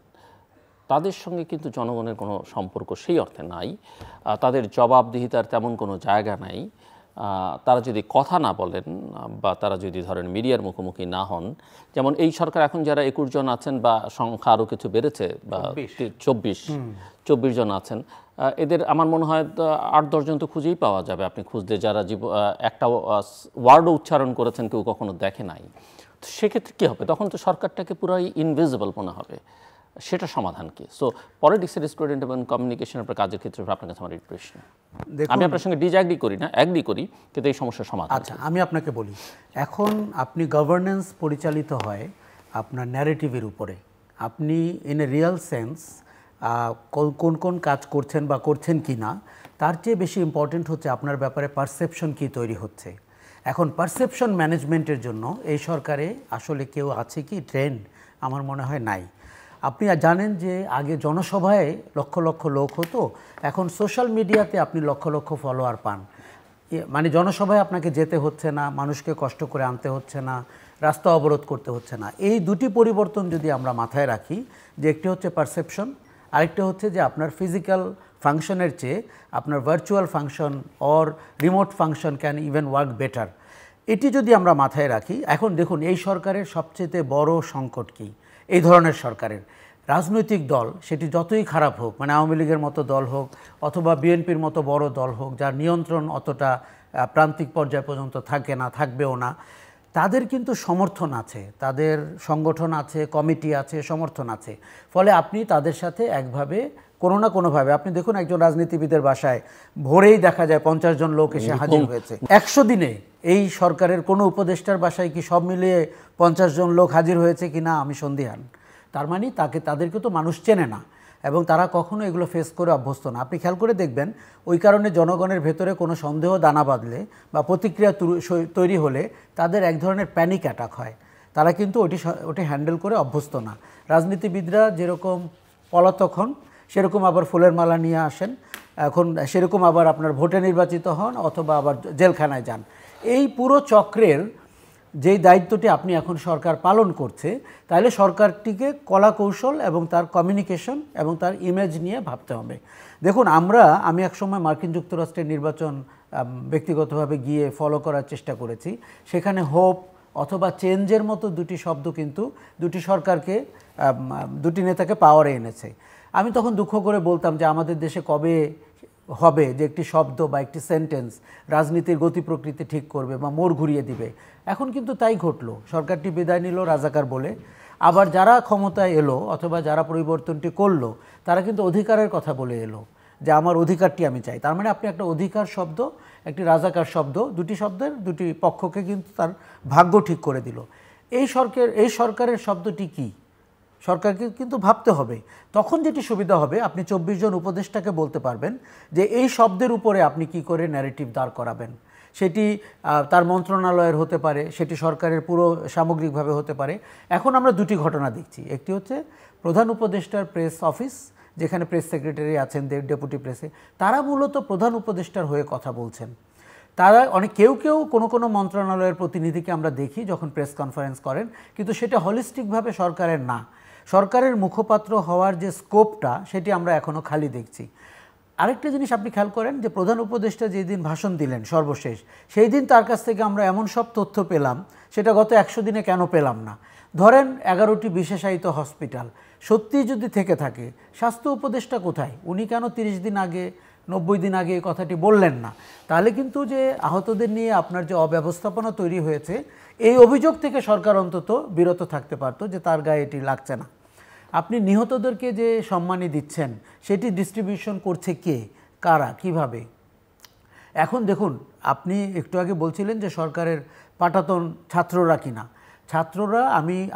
তাদের সঙ্গে কিন্তু জনগণের কোনো সম্পর্ক সেই অর্থে নাই, তাদের জবাবদিহিতার তেমন কোনো জায়গা নাই। তারা যদি কথা না বলেন বা তারা যদি ধরেন মিডিয়ার মুখোমুখি না হন, যেমন এই সরকার এখন যারা 21 জন আছেন বা সংখ্যা আরও কিছু বেড়েছে বা 24 জন আছেন, এদের আমার মনে হয় 8-10 জন তো খুঁজেই পাওয়া যাবে আপনি খুঁজলে, যারা একটা ওয়ার্ডও উচ্চারণ করেছেন কেউ কখনো দেখে নাই। তো সেক্ষেত্রে কী হবে? তখন তো সরকারটাকে পুরাই ইনভিজিবল মনে হবে। সেটা সমাধান কি? সো পলিটিক্সের স্টুডেন্ট এবং কমিউনিকেশনের কাজের ক্ষেত্রে আপনার কাছে আমার প্রশ্ন। আমি আপনার সঙ্গে ডিসএগ্রি করি না, অ্যাগ্রি করি, কিন্তু এই সমস্যার সমাধান। আচ্ছা, আমি আপনাকে বলি, এখন আপনি গভর্নেন্স পরিচালিত হয় আপনার ন্যারেটিভের উপরে। আপনি ইন এ রিয়েল সেন্স কোন কোন কাজ করছেন বা করছেন কি না, তার চেয়ে বেশি ইম্পর্টেন্ট হচ্ছে আপনার ব্যাপারে পারসেপশন কি তৈরি হচ্ছে। এখন পারসেপশন ম্যানেজমেন্টের জন্য এই সরকারে আসলে কেউ আছে কি ট্রেন্ড? আমার মনে হয় নাই। আপনি জানেন যে আগে জনসভায় লক্ষ লক্ষ লোক হতো, এখন সোশ্যাল মিডিয়াতে আপনি লক্ষ লক্ষ ফলোয়ার পান। মানে জনসভায় আপনাকে যেতে হচ্ছে না, মানুষকে কষ্ট করে আনতে হচ্ছে না, রাস্তা অবরোধ করতে হচ্ছে না। এই দুটি পরিবর্তন যদি আমরা মাথায় রাখি, যে একটি হচ্ছে পারসেপশন, আরেকটা হচ্ছে যে আপনার ফিজিক্যাল ফাংশনের চেয়ে আপনার virtual function or remote function can even work better. এটি যদি আমরা মাথায় রাখি, এখন দেখুন এই সরকারের সবচেয়ে বড় সংকট কী? এই ধরনের সরকারের রাজনৈতিক দল সেটি যতই খারাপ হোক, মানে আওয়ামী লীগের মতো দল হোক অথবা বিএনপির মতো বড় দল হোক, যার নিয়ন্ত্রণ অতটা প্রান্তিক পর্যায় পর্যন্ত থাকে না, থাকবেও না, তাদের কিন্তু সমর্থন আছে, তাদের সংগঠন আছে, কমিটি আছে, সমর্থন আছে। ফলে আপনি তাদের সাথে একভাবে কোনো না কোনোভাবে, আপনি দেখুন একজন রাজনীতিবিদের বাসায় ভোরেই দেখা যায় 50 জন লোক এসে হাজির হয়েছে। 100 দিনে এই সরকারের কোনো উপদেষ্টার বাসায় কি সব মিলিয়ে 50 জন লোক হাজির হয়েছে কি না আমি সন্দিহান। তার মানে তাদেরকে তো মানুষ চেনে না এবং তারা কখনো এগুলো ফেস করে অভ্যস্ত না। আপনি খেয়াল করে দেখবেন, ওই কারণে জনগণের ভেতরে কোনো সন্দেহ দানা বাঁধলে বা প্রতিক্রিয়া তৈরি হলে তাদের এক ধরনের প্যানিক অ্যাটাক হয়। তারা কিন্তু ওটি হ্যান্ডেল করে অভ্যস্ত না। রাজনীতিবিদরা যেরকম পলাতক হন, সেরকম আবার ফুলের মালা নিয়ে আসেন, এখন সেরকম আবার আপনার ভোটে নির্বাচিত হন অথবা আবার জেলখানায় যান। এই পুরো চক্রের যেই দায়িত্বটি আপনি এখন সরকার পালন করছে, তাহলে সরকারটিকে কলা কৌশল এবং তার কমিউনিকেশন এবং তার ইমেজ নিয়ে ভাবতে হবে। দেখুন, আমি একসময় মার্কিন যুক্তরাষ্ট্রের নির্বাচন ব্যক্তিগতভাবে গিয়ে ফলো করার চেষ্টা করেছি। সেখানে হোপ অথবা চেঞ্জের মতো দুটি শব্দ কিন্তু দুটি সরকারকে, দুটি নেতাকে পাওয়ারে এনেছে। আমি তখন দুঃখ করে বলতাম যে আমাদের দেশে কবে হবে যে একটি শব্দ বা একটি সেন্টেন্স রাজনীতির গতি প্রকৃতি ঠিক করবে বা মোড় ঘুরিয়ে দিবে। এখন কিন্তু তাই ঘটলো। সরকারটি বিদায় নিল রাজাকার বলে, আবার যারা ক্ষমতায় এলো অথবা যারা পরিবর্তনটি করলো তারা কিন্তু অধিকারের কথা বলে এলো যে আমার অধিকারটি আমি চাই। তার মানে আপনি একটা অধিকার শব্দ, একটি রাজাকার শব্দ, দুটি শব্দের দুটি পক্ষকে কিন্তু তার ভাগ্য ঠিক করে দিল। এই সরকারের শব্দটি কি? সরকারকে কিন্তু ভাবতে হবে। তখন যেটি সুবিধা হবে, আপনি 24 জন উপদেষ্টাকে বলতে পারবেন যে এই শব্দের উপরে আপনি কি করে ন্যারেটিভ দাঁড় করাবেন। সেটি তার মন্ত্রণালয়ের হতে পারে, সেটি সরকারের পুরো সামগ্রিকভাবে হতে পারে। এখন আমরা দুটি ঘটনা দেখছি। একটি হচ্ছে প্রধান উপদেষ্টার প্রেস অফিস, যেখানে প্রেস সেক্রেটারি আছেন, ডেপুটি প্রেসে, তারা মূলত প্রধান উপদেষ্টার হয়ে কথা বলছেন। তারা কেউ কোনো মন্ত্রণালয়ের প্রতিনিধিকে আমরা দেখি যখন প্রেস কনফারেন্স করেন, কিন্তু সেটা হলিস্টিকভাবে সরকারের না। সরকারের মুখপাত্র হওয়ার যে স্কোপটা, সেটি আমরা এখনও খালি দেখছি। আরেকটা জিনিস আপনি খেয়াল করেন যে প্রধান উপদেষ্টা যেই দিন ভাষণ দিলেন সর্বশেষ, সেই দিন তার কাছ থেকে আমরা এমন সব তথ্য পেলাম, সেটা গত 100 দিনে কেন পেলাম না। ধরেন 11টি বিশেষায়িত হসপিটাল সত্যিই যদি থেকে থাকে, স্বাস্থ্য উপদেষ্টা কোথায়? উনি কেন 30 দিন আগে, 90 দিন আগে এই কথাটি বললেন না? তাহলে কিন্তু যে আহতদের নিয়ে আপনার যে অব্যবস্থাপনা তৈরি হয়েছে, এই অভিযোগ থেকে সরকার অন্তত বিরত থাকতে পারতো যে তার গায়ে এটি লাগছে না। আপনি নিহতদেরকে যে সম্মানী দিচ্ছেন, সেটি ডিস্ট্রিবিউশন করছে কে, কারা, কিভাবে? এখন দেখুন, আপনি একটু আগে বলছিলেন যে সরকারের পাটাতন ছাত্ররা কিনা। ছাত্ররা,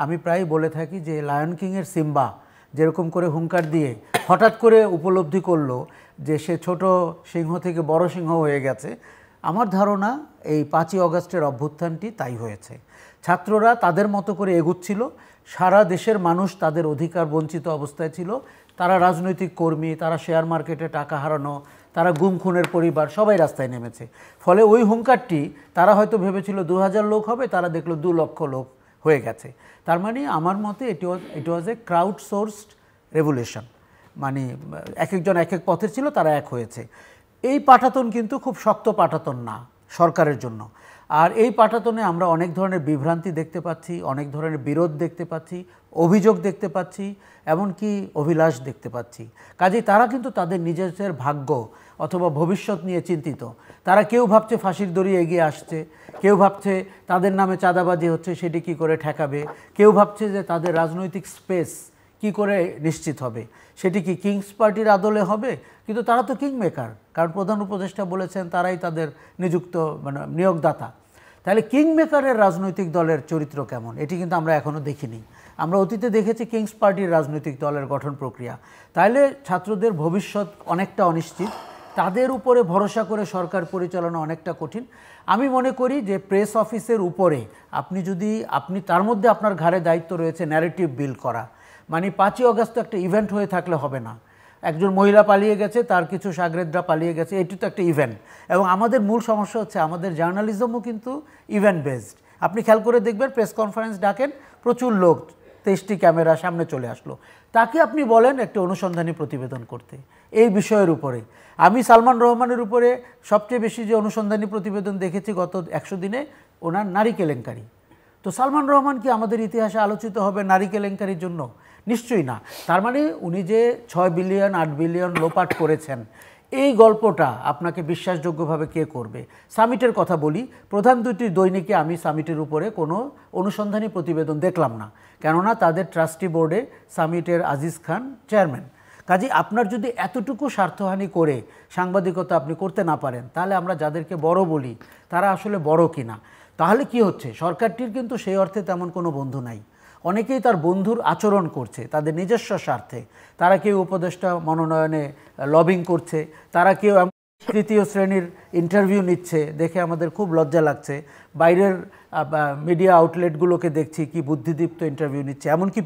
আমি প্রায় বলে থাকি যে লায়ন কিংয়ের সিম্বা যেরকম করে হুঙ্কার দিয়ে হঠাৎ করে উপলব্ধি করলো যে সে ছোট সিংহ থেকে বড় সিংহ হয়ে গেছে, আমার ধারণা এই 5ই অগাস্টের অভ্যুত্থানটি তাই হয়েছে। ছাত্ররা তাদের মতো করে এগুচ্ছিল, সারা দেশের মানুষ তাদের অধিকার বঞ্চিত অবস্থায় ছিল, তারা রাজনৈতিক কর্মী, তারা শেয়ার মার্কেটে টাকা হারানো, তারা গুম খুনের পরিবার, সবাই রাস্তায় নেমেছে। ফলে ওই হুঙ্কারটি তারা হয়তো ভেবেছিল 2000 লোক হবে, তারা দেখলো 2 লক্ষ লোক হয়ে গেছে। তার মানে আমার মতে ইট ওয়াজ এ ক্রাউড সোর্সড রেভলিউশন, মানে এক একজন এক এক পথের ছিল, তারা এক হয়েছে। এই পাঠাতন কিন্তু খুব শক্ত পাঠাতন না সরকারের জন্য। আর এই পাঠাতনে আমরা অনেক ধরনের বিভ্রান্তি দেখতে পাচ্ছি, অনেক ধরনের বিরোধ দেখতে পাচ্ছি, অভিযোগ দেখতে পাচ্ছি, এমনকি অভিলাষ দেখতে পাচ্ছি। কাজেই তারা কিন্তু তাদের নিজেদের ভাগ্য অথবা ভবিষ্যৎ নিয়ে চিন্তিত। তারা কেউ ভাবছে ফাঁসির দড়ি এগিয়ে আসছে, কেউ ভাবছে তাদের নামে চাঁদাবাজি হচ্ছে সেটি কী করে ঠেকাবে, কেউ ভাবছে যে তাদের রাজনৈতিক স্পেস কি করে নিশ্চিত হবে, সেটি কি কিংস পার্টির আদলে হবে। কিন্তু তারা তো কিং মেকার, কারণ প্রধান উপদেষ্টা বলেছেন তারাই তাদের নিযুক্ত মানে নিয়োগদাতা। তাহলে কিং মেকারের রাজনৈতিক দলের চরিত্র কেমন, এটি কিন্তু আমরা এখনও দেখিনি। আমরা অতীতে দেখেছি কিংস পার্টির রাজনৈতিক দলের গঠন প্রক্রিয়া। তাহলে ছাত্রদের ভবিষ্যৎ অনেকটা অনিশ্চিত, তাদের উপরে ভরসা করে সরকার পরিচালনা অনেকটা কঠিন। আমি মনে করি যে প্রেস অফিসের উপরে আপনি তার মধ্যে আপনার ঘাড়ে দায়িত্ব রয়েছে ন্যারেটিভ বিল্ড করা। মানে 5ই অগস্ট একটা ইভেন্ট হয়ে থাকলে হবে না, একজন মহিলা পালিয়ে গেছে, তার কিছু সাগরেদরা পালিয়ে গেছে, এটি তো একটা ইভেন্ট। এবং আমাদের মূল সমস্যা হচ্ছে আমাদের জার্নালিজমও কিন্তু ইভেন্ট বেসড। আপনি খেয়াল করে দেখবেন প্রেস কনফারেন্স ডাকেন, প্রচুর লোক, 23টি ক্যামেরা সামনে চলে আসলো, তাকে আপনি বলেন একটা অনুসন্ধানী প্রতিবেদন করতে এই বিষয়ের উপরে। আমি সালমান রহমানের উপরে সবচেয়ে বেশি যে অনুসন্ধানী প্রতিবেদন দেখেছি গত 100 দিনে, ওনার নারী কেলেঙ্কারি। তো সালমান রহমান কি আমাদের ইতিহাসে আলোচিত হবে নারী কেলেঙ্কারির জন্য? নিশ্চয়ই না। তার মানে উনি যে 6 বিলিয়ন 8 বিলিয়ন লোপাট করেছেন, এই গল্পটা আপনাকে বিশ্বাসযোগ্যভাবে কে করবে? সামিটের কথা বলি, প্রধান দুটি দৈনিকে আমি সামিটের উপরে কোনো অনুসন্ধানী প্রতিবেদন দেখলাম না, কেননা তাদের ট্রাস্টি বোর্ডে সামিটের আজিজ খান চেয়ারম্যান। কাজে আপনার যদি এতটুকু স্বার্থহানি করে সাংবাদিকতা আপনি করতে না পারেন, তাহলে আমরা যাদেরকে বড় বলি তারা আসলে বড় কিনা। তাহলে কি হচ্ছে, সরকারটির কিন্তু সেই অর্থে তেমন কোনো বন্ধু নাই। অনেকেই তার বন্ধুর আচরণ করছে তাদের নিজস্ব স্বার্থে। তারা কেউ উপদেষ্টা মনোনয়নে লবিং করছে, তারা কেউ তৃতীয় শ্রেণীর ইন্টারভিউ নিচ্ছে, দেখে আমাদের খুব লজ্জা লাগছে। বাইরের মিডিয়া আউটলেটগুলোকে দেখছি কি বুদ্ধিদীপ্ত ইন্টারভিউ নিচ্ছে, এমনকি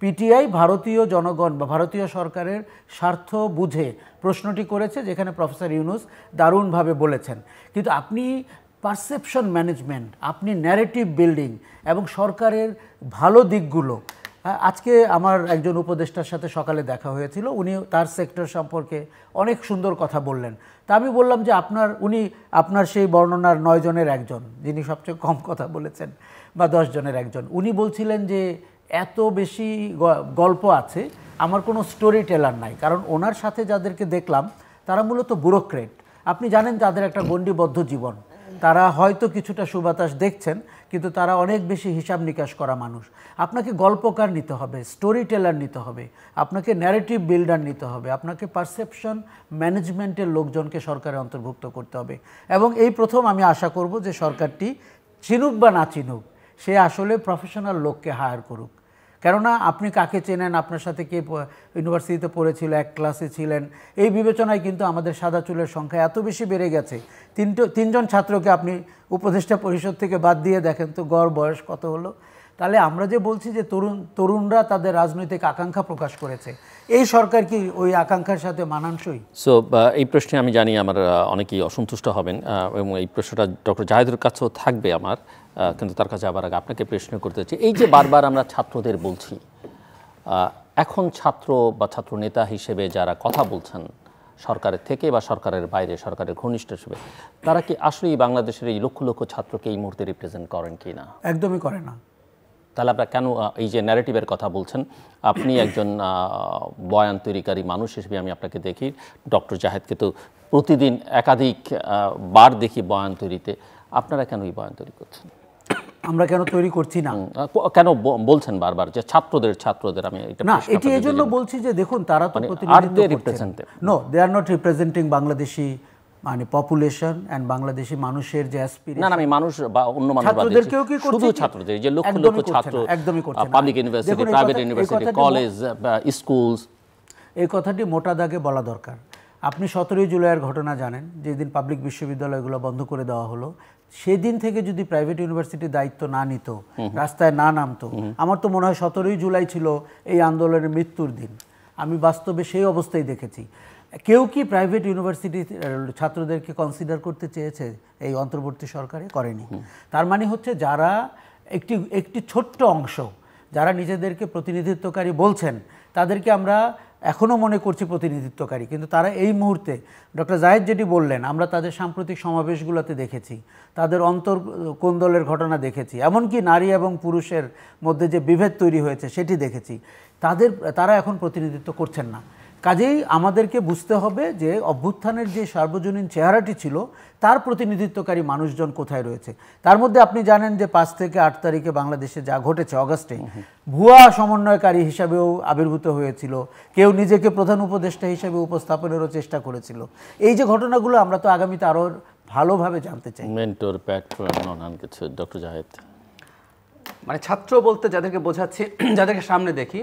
পিটিআই ভারতীয় জনগণ বা ভারতীয় সরকারের স্বার্থ বুঝে প্রশ্নটি করেছে, যেখানে প্রফেসর ইউনুস দারুণভাবে বলেছেন। কিন্তু আপনি পারসেপশন ম্যানেজমেন্ট, আপনি ন্যারেটিভ বিল্ডিং এবং সরকারের ভালো দিকগুলো, আজকে আমার একজন উপদেষ্টার সাথে সকালে দেখা হয়েছিল, উনি তার সেক্টর সম্পর্কে অনেক সুন্দর কথা বললেন। তা আমি বললাম যে উনি আপনার সেই বর্ণনার 9 জনের একজন, যিনি সবচেয়ে কম কথা বলেছেন, বা 10 জনের একজন। উনি বলছিলেন যে এত বেশি গল্প আছে, আমার কোনো স্টোরি টেলার নাই। কারণ ওনার সাথে যাদেরকে দেখলাম তারা মূলত ব্যুরোক্রেট। আপনি জানেন তাদের একটা গণ্ডিবদ্ধ জীবন, তারা হয়তো কিছুটা সুবাতাস দেখছেন, কিন্তু তারা অনেক বেশি হিসাব নিকাশ করা মানুষ। আপনাকে গল্পকার নিতে হবে, স্টোরি টেলার নিতে হবে, আপনাকে ন্যারেটিভ বিল্ডার নিতে হবে, আপনাকে পারসেপশন ম্যানেজমেন্টের লোকজনকে সরকারে অন্তর্ভুক্ত করতে হবে। এবং এই প্রথম আমি আশা করব যে সরকারটি চিনুক বা না চিনুক, সে আসলে প্রফেশনাল লোককে হায়ার করুক। কেননা আপনি কাকে চেনেন, আপনার সাথে কে ইউনিভার্সিটিতে পড়েছিল, এক ক্লাসে ছিলেন, এই বিবেচনায় কিন্তু আমাদের সাদা চুলের সংখ্যা এত বেশি বেড়ে গেছে। 3জন ছাত্রকে আপনি উপদেষ্টা পরিষদ থেকে বাদ দিয়ে দেখেন তো গড় বয়স কত হলো। তাহলে আমরা যে বলছি যে তরুণরা তাদের রাজনৈতিক আকাঙ্ক্ষা প্রকাশ করেছে, এই সরকার কি ওই আকাঙ্ক্ষার সাথে মানানসই? সো এই প্রশ্নে আমি জানি আমার অনেকেই অসন্তুষ্ট হবেন, এবং এই প্রশ্নটা ডক্টর জাহেদের কাছেও থাকবে আমার, কিন্তু তার কাছে আবার আগে আপনাকে প্রশ্ন করতে চাই। এই যে বারবার আমরা ছাত্রদের বলছি, এখন ছাত্র বা ছাত্র নেতা হিসেবে যারা কথা বলছেন সরকারের থেকে বা সরকারের বাইরে, সরকারের ঘনিষ্ঠ হিসেবে, তারা কি আসলেই বাংলাদেশের এই লক্ষ লক্ষ ছাত্রকে এই মুহূর্তে রিপ্রেজেন্ট করেন কি না? একদমই করে না। তাহলে আপনারা কেন এই যে ন্যারেটিভের কথা বলছেন? আপনি একজন বয়ান তৈরিকারী মানুষ হিসেবে আমি আপনাকে দেখি, ডক্টর জাহেদকে তো প্রতিদিন একাধিক বার দেখি বয়ান তৈরিতে। আপনারা কেন এই বয়ান তৈরি করছেন? আমরা কেন তৈরি করছি না, কেন বলছেন বারবার যে ছাত্রদের? আমি না, এটি এই জন্য বলছি যে দেখুন, তারা তো no, they are not representing Bangladeshi মানে পপুলেশন এন্ড বাংলাদেশি মানুষের যে অ্যাসপিরেশন। না, আমি মানুষ বা অন্য মানুষ ছাত্রদেরকেও কি করছে, শুধু ছাত্রদের, যে লক্ষ লক্ষ ছাত্র একদমই করছে না, public university, private university, college, schools, এই কথাটি মোটা দাগে বলা দরকার। আপনি 17ই জুলাইয়ের ঘটনা জানেন, যেদিন পাবলিক বিশ্ববিদ্যালয়গুলো বন্ধ করে দেওয়া হলো, সেদিন থেকে যদি প্রাইভেট ইউনিভার্সিটির দায়িত্ব না নিত, রাস্তায় না নামতো, আমার তো মনে হয় 17ই জুলাই ছিল এই আন্দোলনের মৃত্যুর দিন। আমি বাস্তবে সেই অবস্থায় দেখেছি। কেউ কি প্রাইভেট ইউনিভার্সিটির ছাত্রদেরকে কনসিডার করতে চেয়েছে এই অন্তর্বর্তী সরকারে? করেনি। তার মানে হচ্ছে যারা একটি একটি ছোট্ট অংশ যারা নিজেদেরকে প্রতিনিধিত্বকারী বলছেন তাদেরকে আমরা এখনও মনে করছি প্রতিনিধিত্বকারী, কিন্তু তারা এই মুহূর্তে ডক্টর জায়েদ যেটি বললেন আমরা তাদের সাম্প্রতিক সমাবেশগুলোতে দেখেছি, তাদের কোন্দলের ঘটনা দেখেছি, এমনকি নারী এবং পুরুষের মধ্যে যে বিভেদ তৈরি হয়েছে সেটি দেখেছি। তারা এখন প্রতিনিধিত্ব করছেন না। কাজেই আমাদেরকে বুঝতে হবে যে অভ্যুত্থানের যে সার্বজনীন চেহারাটি ছিল তার প্রতিনিধিত্বকারী মানুষজন কোথায় রয়েছে। তার মধ্যে আপনি জানেন যে 5 থেকে 8 তারিখে বাংলাদেশে যা ঘটেছে অগাস্টে, ভুয়া সমন্বয়কারী হিসাবেও আবির্ভূত হয়েছিল, কেউ নিজেকে প্রধান উপদেষ্টা হিসেবে উপস্থাপনেরও চেষ্টা করেছিল। এই যে ঘটনাগুলো আমরা তো আগামীতে আরও ভালোভাবে জানতে চাই। মেন্টর প্যাট্রন কিছু ডক্টর জাহেদ, মানে ছাত্র বলতে যাদেরকে বোঝাচ্ছি, যাদেরকে সামনে দেখি,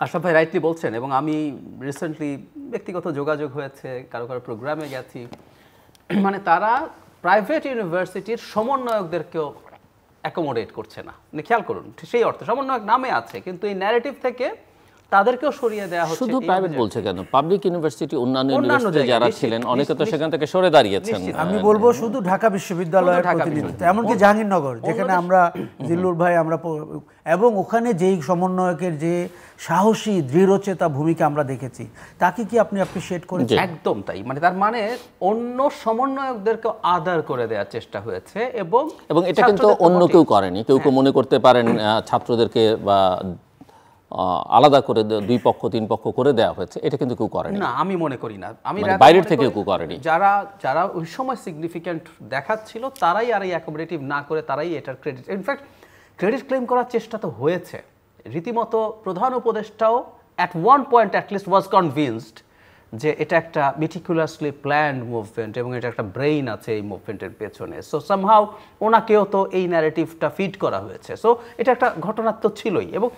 আশরাফ ভাই রাইটলি বলছেন, এবং আমি রিসেন্টলি ব্যক্তিগত যোগাযোগ হয়েছে, কারো কারো প্রোগ্রামে গেছি, মানে তারা প্রাইভেট ইউনিভার্সিটির সমন্বয়কদেরকেও অ্যাকোমোডেট করছে না। মানে খেয়াল করুন, সেই অর্থে সমন্বয়ক নামে আছে, কিন্তু এই ন্যারেটিভ থেকে তাদেরকেও সরিয়ে দেওয়া হচ্ছে। শুধু প্রাইভেট বলছে কেন, পাবলিক ইউনিভার্সিটি, অন্যান্য ইউনিভার্সিটি যারা ছিলেন অনেকে তো সেখান থেকে সরে দাঁড়িয়েছেন। আমি বলবো শুধু ঢাকা বিশ্ববিদ্যালয়ের প্রতিনিধিত্ব, এমনকি জাহাঙ্গীরনগর যেখানে আমরা জিল্লুর ভাই আমরা, এবং ওখানে যেই সমন্বয়কের যে সাহসী দৃঢ়চেতা ভূমিকা আমরা দেখেছি, তাকে কি আপনি অ্যাপ্রিশিয়েট করেছেন? একদম তাই। মানে তার মানে অন্য সমন্বয়কদেরকে আদার করে দেওয়ার চেষ্টা হয়েছে, এবং এটা কিন্তু অন্য কেউ করেনি। কেউ কেউ মনে করতে পারেন ছাত্রদেরকে বা আলাদা করে 2 পক্ষ 3 পক্ষ করে দেওয়া হয়েছে, এটা কিন্তু কেউ করেনি। না, আমি মনে করি না। আমি বাইরের থেকে কেউ করেনি। যারা ওই সময় সিগনিফিক্যান্ট দেখাচ্ছিল তারাই আর এই অ্যাকোমোডেটিভ না করে তারাই এটার ক্রেডিট, ইনফ্যাক্ট ক্রেডিট ক্লেম করার চেষ্টা তো হয়েছে। রীতিমতো প্রধান উপদেষ্টাও at one point at least was convinced যে এটা একটা মেটিকুলাসলি প্ল্যান্ড মুভমেন্ট এবং এটা একটা ব্রেইন আছে এই মুভমেন্টের পেছনে। সো সামহাউ ওনাকেও তো এই ন্যারেটিভটা ফিড করা হয়েছে। সো এটা একটা ঘটনা তো ছিলই। এবং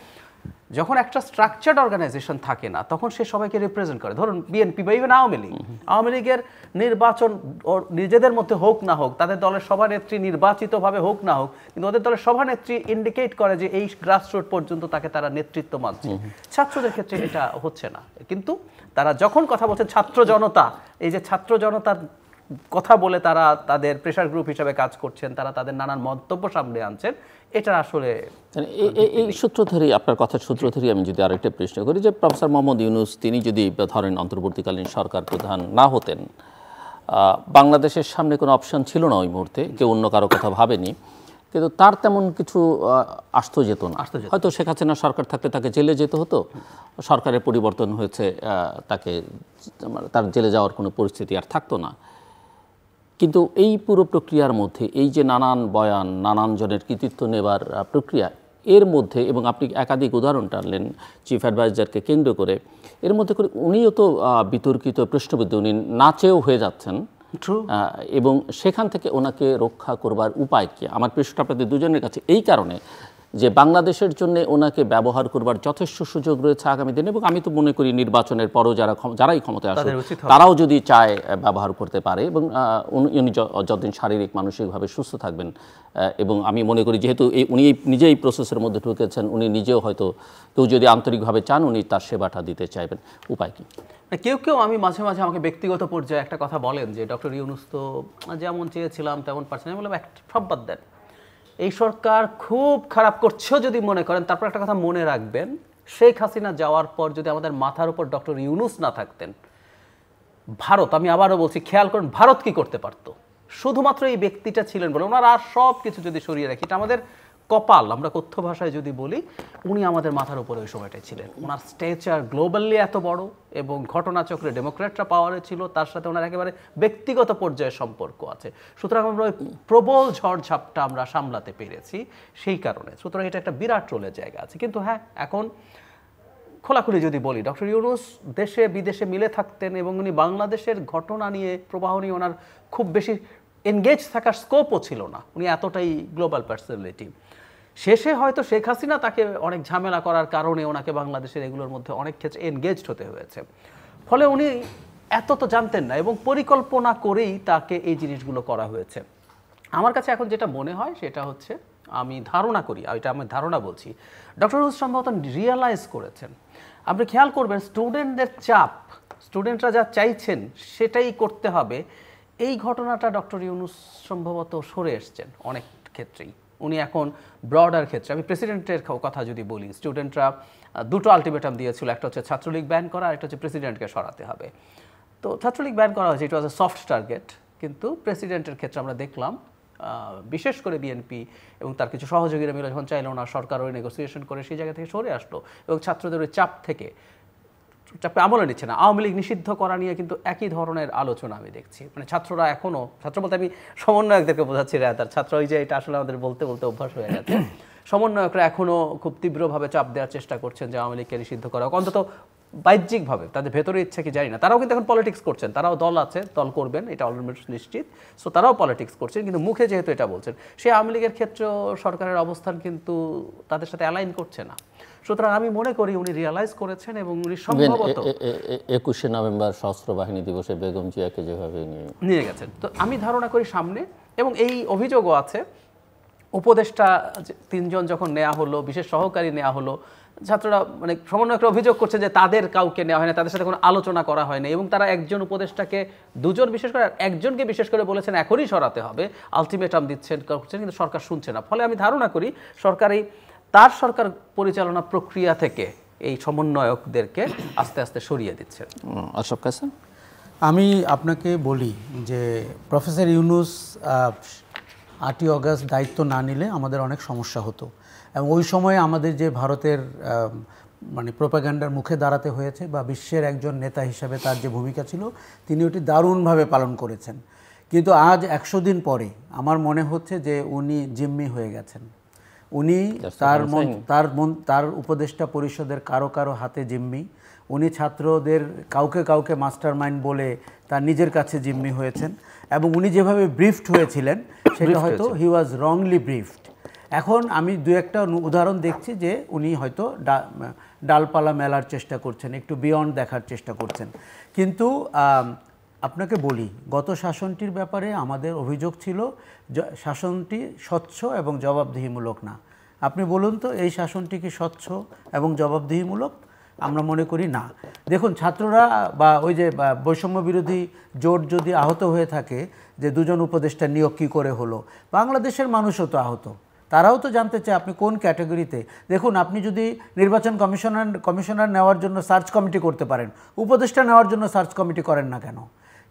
যখন একটা স্ট্রাকচার্ড অর্গানাইজেশন থাকে না, তখন সে সবাইকে রিপ্রেজেন্ট করে। ধরুন বিএনপি বা ইভেন আওয়ামী লীগের নির্বাচন নিজেদের মধ্যে হোক না হোক, তাদের দলের সভানেত্রী নির্বাচিতভাবে হোক না হোক, কিন্তু ওদের দলের সভানেত্রী ইন্ডিকেট করে যে এই গ্রাসরুট পর্যন্ত তাকে তারা নেতৃত্ব মানছে। ছাত্রদের ক্ষেত্রে এটা হচ্ছে না। কিন্তু তারা যখন কথা বলছে ছাত্র জনতা, এই যে ছাত্র জনতার কথা বলে তারা তাদের প্রেশার গ্রুপ হিসাবে কাজ করছেন, তারা তাদের নানান মন্তব্য সামনে আনছেন, এটা আসলে এই সূত্র ধরেই, আপনার কথার সূত্র ধরেই আমি যদি আরেকটা প্রশ্ন করি যে প্রফেসর মোহাম্মদ ইউনূস তিনি যদি ধরেন অন্তর্বর্তীকালীন সরকার প্রধান না হতেন, বাংলাদেশের সামনে কোনো অপশন ছিল না ওই মুহূর্তে, কেউ অন্য কারো কথা ভাবেনি, কিন্তু তার তেমন কিছু আসতো যেত না। হয়তো শেখ হাসিনা সরকার থাকলে তাকে জেলে যেতে হতো, সরকারের পরিবর্তন হয়েছে, তার জেলে যাওয়ার কোনো পরিস্থিতি আর থাকতো না। কিন্তু এই পুরো প্রক্রিয়ার মধ্যে এই যে নানান বয়ান, নানান জনের কৃতিত্ব নেবার প্রক্রিয়া, এর মধ্যে, এবং আপনি একাধিক উদাহরণ টানলেন চিফ অ্যাডভাইজারকে কেন্দ্র করে, এর মধ্যে করে উনিও তো বিতর্কিত প্রশ্নবিদ্ধ, উনি নাচেও হয়ে যাচ্ছেন, এবং সেখান থেকে ওনাকে রক্ষা করবার উপায় কি? আমার প্রশ্নটা আপনাদের দুজনের কাছে এই কারণে যে বাংলাদেশের জন্য ওনাকে ব্যবহার করবার যথেষ্ট সুযোগ রয়েছে আগামী দিনে, এবং আমি তো মনে করি নির্বাচনের পরও যারাই ক্ষমতায় আসে তারাও যদি চায় ব্যবহার করতে পারে, এবং উনি যতদিন শারীরিক মানসিকভাবে সুস্থ থাকবেন, এবং আমি মনে করি যেহেতু উনি নিজেই প্রসেসের মধ্যে ঢুকেছেন, উনি নিজেও হয়তো কেউ যদি আন্তরিকভাবে চান উনি তার সেবাটা দিতে চাইবেন, উপায় কি? কেউ কেউ আমি মাঝে মাঝে আমাকে ব্যক্তিগত পর্যায়ে একটা কথা বলেন যে ডক্টর ইউনূস তো যেমন চেয়েছিলাম তেমন পারছেন। আমি বললাম সব বাদ দেন, এই সরকার খুব খারাপ করছেও যদি মনে করেন, তারপর একটা কথা মনে রাখবেন, শেখ হাসিনা যাওয়ার পর যদি আমাদের মাথার উপর ডক্টর ইউনূস না থাকতেন, ভারত, আমি আবারও বলছি খেয়াল করুন, ভারত কি করতে পারতো? শুধুমাত্র এই ব্যক্তিটা ছিলেন বলে, ওনার আর সব কিছু যদি সরিয়ে রাখি, এটা আমাদের কপাল, আমরা কথ্য ভাষায় যদি বলি, উনি আমাদের মাথার উপরে ওই সময়টাই ছিলেন। ওনার স্টেচার গ্লোবালি এত বড়, এবং ঘটনাচক্রে ডেমোক্র্যাটরা পাওয়ারে ছিল, তার সাথে ওনার একেবারে ব্যক্তিগত পর্যায়ে সম্পর্ক আছে। সুতরাং আমরা ওই প্রবল ঝড়ঝাপটা আমরা সামলাতে পেরেছি সেই কারণে। সুতরাং এটা একটা বিরাট রোলের জায়গা আছে। কিন্তু হ্যাঁ, এখন খোলাখুলি যদি বলি, ডক্টর ইউনূস দেশে বিদেশে মিলে থাকতেন, এবং উনি বাংলাদেশের ঘটনা নিয়ে, প্রবাহ নিয়ে ওনার খুব বেশি এনগেজ থাকার স্কোপও ছিল না। উনি এতটাই গ্লোবাল পার্সোনালিটি। শেষে হয়তো শেখ হাসিনা তাকে অনেক ঝামেলা করার কারণে ওনাকে বাংলাদেশের এগুলোর মধ্যে অনেক ক্ষেত্রে এনগেজড হতে হয়েছে। ফলে উনি এত তো জানতেন না, এবং পরিকল্পনা করেই তাকে এই জিনিসগুলো করা হয়েছে। আমার কাছে এখন যেটা মনে হয় সেটা হচ্ছে, আমি ধারণা করি, এটা আমি ধারণা বলছি, ডক্টর ইউনূস সম্ভবত রিয়েলাইজ করেছেন। আপনি খেয়াল করবেন স্টুডেন্টদের চাপ, স্টুডেন্টরা যা চাইছেন সেটাই করতে হবে, এই ঘটনাটা ডক্টর ইউনূস সম্ভবত সরে এসছেন অনেক ক্ষেত্রেই। উনি এখন ব্রডার ক্ষেত্রে, আমি প্রেসিডেন্টের কথা যদি বলি, স্টুডেন্টরা দুটো আলটিমেটাম দিয়েছিল, একটা হচ্ছে ছাত্রলীগ ব্যান করা, আর একটা হচ্ছে প্রেসিডেন্টকে সরাতে হবে। তো ছাত্রলীগ ব্যান করা হয়েছে, ইট ওয়াজ এ সফট টার্গেট, কিন্তু প্রেসিডেন্টের ক্ষেত্রে আমরা দেখলাম বিশেষ করে বিএনপি এবং তার কিছু সহযোগীরা মিলে যখন চাইলো না, সরকার ওই নেগোসিয়েশন করে সেই জায়গা থেকে সরে আসলো এবং ছাত্রদের ওই চাপে আমলে নিচ্ছে না। আওয়ামী লীগ নিষিদ্ধ করা নিয়ে কিন্তু একই ধরনের আলোচনা আমি দেখছি, মানে ছাত্ররা এখনও, ছাত্র বলতে আমি সমন্বয়কদেরকে বোঝাচ্ছি, তার ছাত্র ওই যে এটা আসলে আমাদের বলতে বলতে অভ্যাস হয়ে গেছে, সমন্বয়করা এখনও খুব তীব্রভাবে চাপ দেওয়ার চেষ্টা করছেন যে আওয়ামী লীগকে নিষিদ্ধ করা, অন্তত বাহ্যিকভাবে, তাদের ভেতরে ইচ্ছে কি জানি না। তারাও কিন্তু এখন পলিটিক্স করছেন, তারাও দল আছে, দল করবেন, এটা অলরেডি নিশ্চিত। সো তারাও পলিটিক্স করছেন, কিন্তু মুখে যেহেতু এটা বলছেন, সেই আওয়ামী লীগের ক্ষেত্রেও সরকারের অবস্থান কিন্তু তাদের সাথে অ্যালাইন করছে না। সুতরাং আমি মনে করি উনি রিয়ালাইজ করেছেন এবং উনি সম্ভবত 21শে নভেম্বর সশস্ত্র বাহিনী দিবসে বেগম জিয়াকে যেভাবে নিয়ে গেছেন। তো আমি ধারণা করি সামনে, এবং এই অভিযোগও আছে, উপদেষ্টা 3 জন যখন নেওয়া হলো, বিশেষ সহকারী নেওয়া হলো, ছাত্ররা মানে সমন্বয়করা অভিযোগ করছে যে তাদের কাউকে নেওয়া হয় না, তাদের সাথে কোনো আলোচনা করা হয়নি, এবং তারা একজন উপদেষ্টাকে, 2 জন বিশেষ করে একজনকে বিশেষ করে বলেছেন এখনই সরাতে হবে, আলটিমেটাম দিচ্ছেন, কিন্তু সরকার শুনছে না। ফলে আমি ধারণা করি তার সরকার পরিচালনা প্রক্রিয়া থেকে এই সমন্বয়কদেরকে আস্তে আস্তে সরিয়ে দিচ্ছে। আশরাফ কাসেম, আমি আপনাকে বলি যে প্রফেসর ইউনূস 8ই অগাস্ট দায়িত্ব না নিলে আমাদের অনেক সমস্যা হতো, এবং ওই সময়ে আমাদের যে ভারতের মানে প্রোপাগান্ডার মুখে দাঁড়াতে হয়েছে, বা বিশ্বের একজন নেতা হিসাবে তার যে ভূমিকা ছিল, তিনি ওটি দারুণভাবে পালন করেছেন। কিন্তু আজ 100 দিন পরে আমার মনে হচ্ছে যে উনি জিম্মি হয়ে গেছেন। উনি তার উপদেষ্টা পরিষদের কারো কারো হাতে জিম্মি। উনি ছাত্রদের কাউকে মাস্টার মাইন্ড বলে তার নিজের কাছে জিম্মি হয়েছেন, এবং উনি যেভাবে ব্রিফড হয়েছিলেন সেটা হয়তো হি ওয়াজ রংলি ব্রিফড। এখন আমি 2-1টা উদাহরণ দেখছি যে উনি হয়তো ডালপালা মেলার চেষ্টা করছেন, একটু বিয়ন্ড দেখার চেষ্টা করছেন। কিন্তু আপনাকে বলি, গত শাসনটির ব্যাপারে আমাদের অভিযোগ ছিল শাসনটি স্বচ্ছ এবং জবাবদিহিমূলক না। আপনি বলুন তো, এই শাসনটি কি স্বচ্ছ এবং জবাবদিহিমূলক? আমরা মনে করি না। দেখুন, ছাত্ররা বা ওই যে বৈষম্য বিরোধী জোট যদি আহত হয়ে থাকে যে 2 জন উপদেষ্টা নিয়োগ কী করে হলো, বাংলাদেশের মানুষও তো আহত, তারাও তো জানতে চায় আপনি কোন ক্যাটাগরিতে। দেখুন, আপনি যদি নির্বাচন কমিশনার নেওয়ার জন্য সার্চ কমিটি করতে পারেন, উপদেষ্টা নেওয়ার জন্য সার্চ কমিটি করেন না কেন?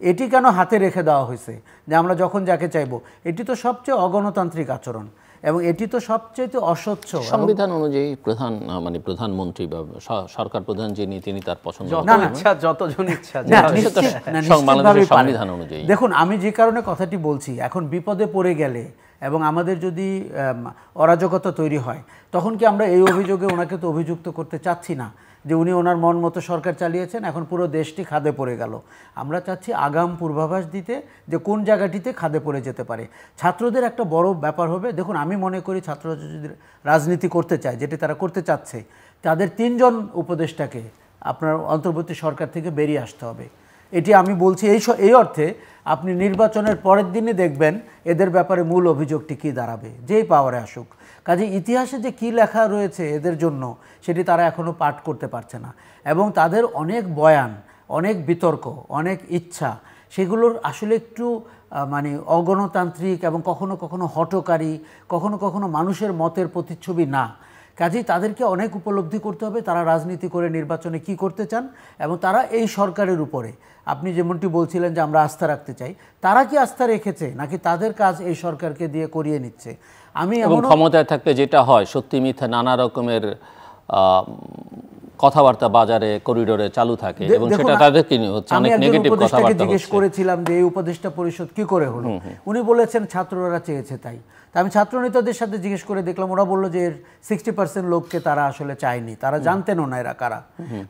এটি কেন হাতে রেখে দেওয়া হয়েছে যে আমরা যখন যাকে চাইব? এটি তো সবচেয়ে অগণতান্ত্রিক আচরণ, এবং এটি তো সবচেয়ে অস্বচ্ছ। সংবিধান অনুযায়ী প্রধানমন্ত্রী বা সরকার প্রধান যিনি, তিনি তার পছন্দ যতজন ইচ্ছা সংবিধান অনুযায়ী। দেখুন, আমি যে কারণে কথাটি বলছি, এখন বিপদে পড়ে গেলে এবং আমাদের যদি অরাজকতা তৈরি হয়, তখন কি আমরা এই অভিযোগে ওনাকে তো অভিযুক্ত করতে চাচ্ছি না যে উনি ওনার মন মতো সরকার চালিয়েছেন, এখন পুরো দেশটি খাদে পড়ে গেল। আমরা চাচ্ছি আগাম পূর্বাভাস দিতে যে কোন জায়গাটিতে খাদে পড়ে যেতে পারে। ছাত্রদের একটা বড় ব্যাপার হবে। দেখুন, আমি মনে করি ছাত্ররা যদি রাজনীতি করতে চায়, যেটি তারা করতে চাচ্ছে, তাদের 3 জন উপদেষ্টাকে আপনার অন্তর্বর্তী সরকার থেকে বেরিয়ে আসতে হবে। এটি আমি বলছি এই অর্থে, আপনি নির্বাচনের পরের দিনই দেখবেন এদের ব্যাপারে মূল অভিযোগটি কী দাঁড়াবে, যেই পাওয়ারে আসুক। কাজে ইতিহাসে যে কী লেখা রয়েছে এদের জন্য, সেটি তারা এখনও পাঠ করতে পারছে না, এবং তাদের অনেক বয়ান, অনেক বিতর্ক, অনেক ইচ্ছা, সেগুলোর আসলে একটু মানে অগণতান্ত্রিক এবং কখনো কখনো হঠকারী, কখনো কখনো মানুষের মতের প্রতিচ্ছবি না। কাজেই তাদেরকে অনেক উপলব্ধি করতে হবে তারা রাজনীতি করে নির্বাচনে কি করতে চান, এবং তারা এই সরকারের উপরে, আপনি যেমনটি বলছিলেন যে আমরা আস্থা রাখতে চাই, তারা কি আস্থা রেখেছে নাকি তাদের কাজ এই সরকারকে দিয়ে করিয়ে নিচ্ছে? আমি ক্ষমতায় থাকলে যেটা হয়, সত্যি মিথ্যা নানা রকমের কথাবার্তা বাজারে করিডোরে চালু থাকে, এবং সেটা তাদেরকে নিয়ে হচ্ছে অনেক নেগেটিভ কথাবার্তা হচ্ছে। জিজ্ঞেস করেছিলাম যে এই উপদেষ্টা পরিষদ কি করে হলো, উনি বলেছেন ছাত্ররা চেয়েছে তাই। তা আমি ছাত্র নেতাদের সাথে জিজ্ঞেস করে দেখলাম, ওরা বললো যে 60% লোককে তারা আসলে চায়নি, তারা জানতেনও না এরা কারা।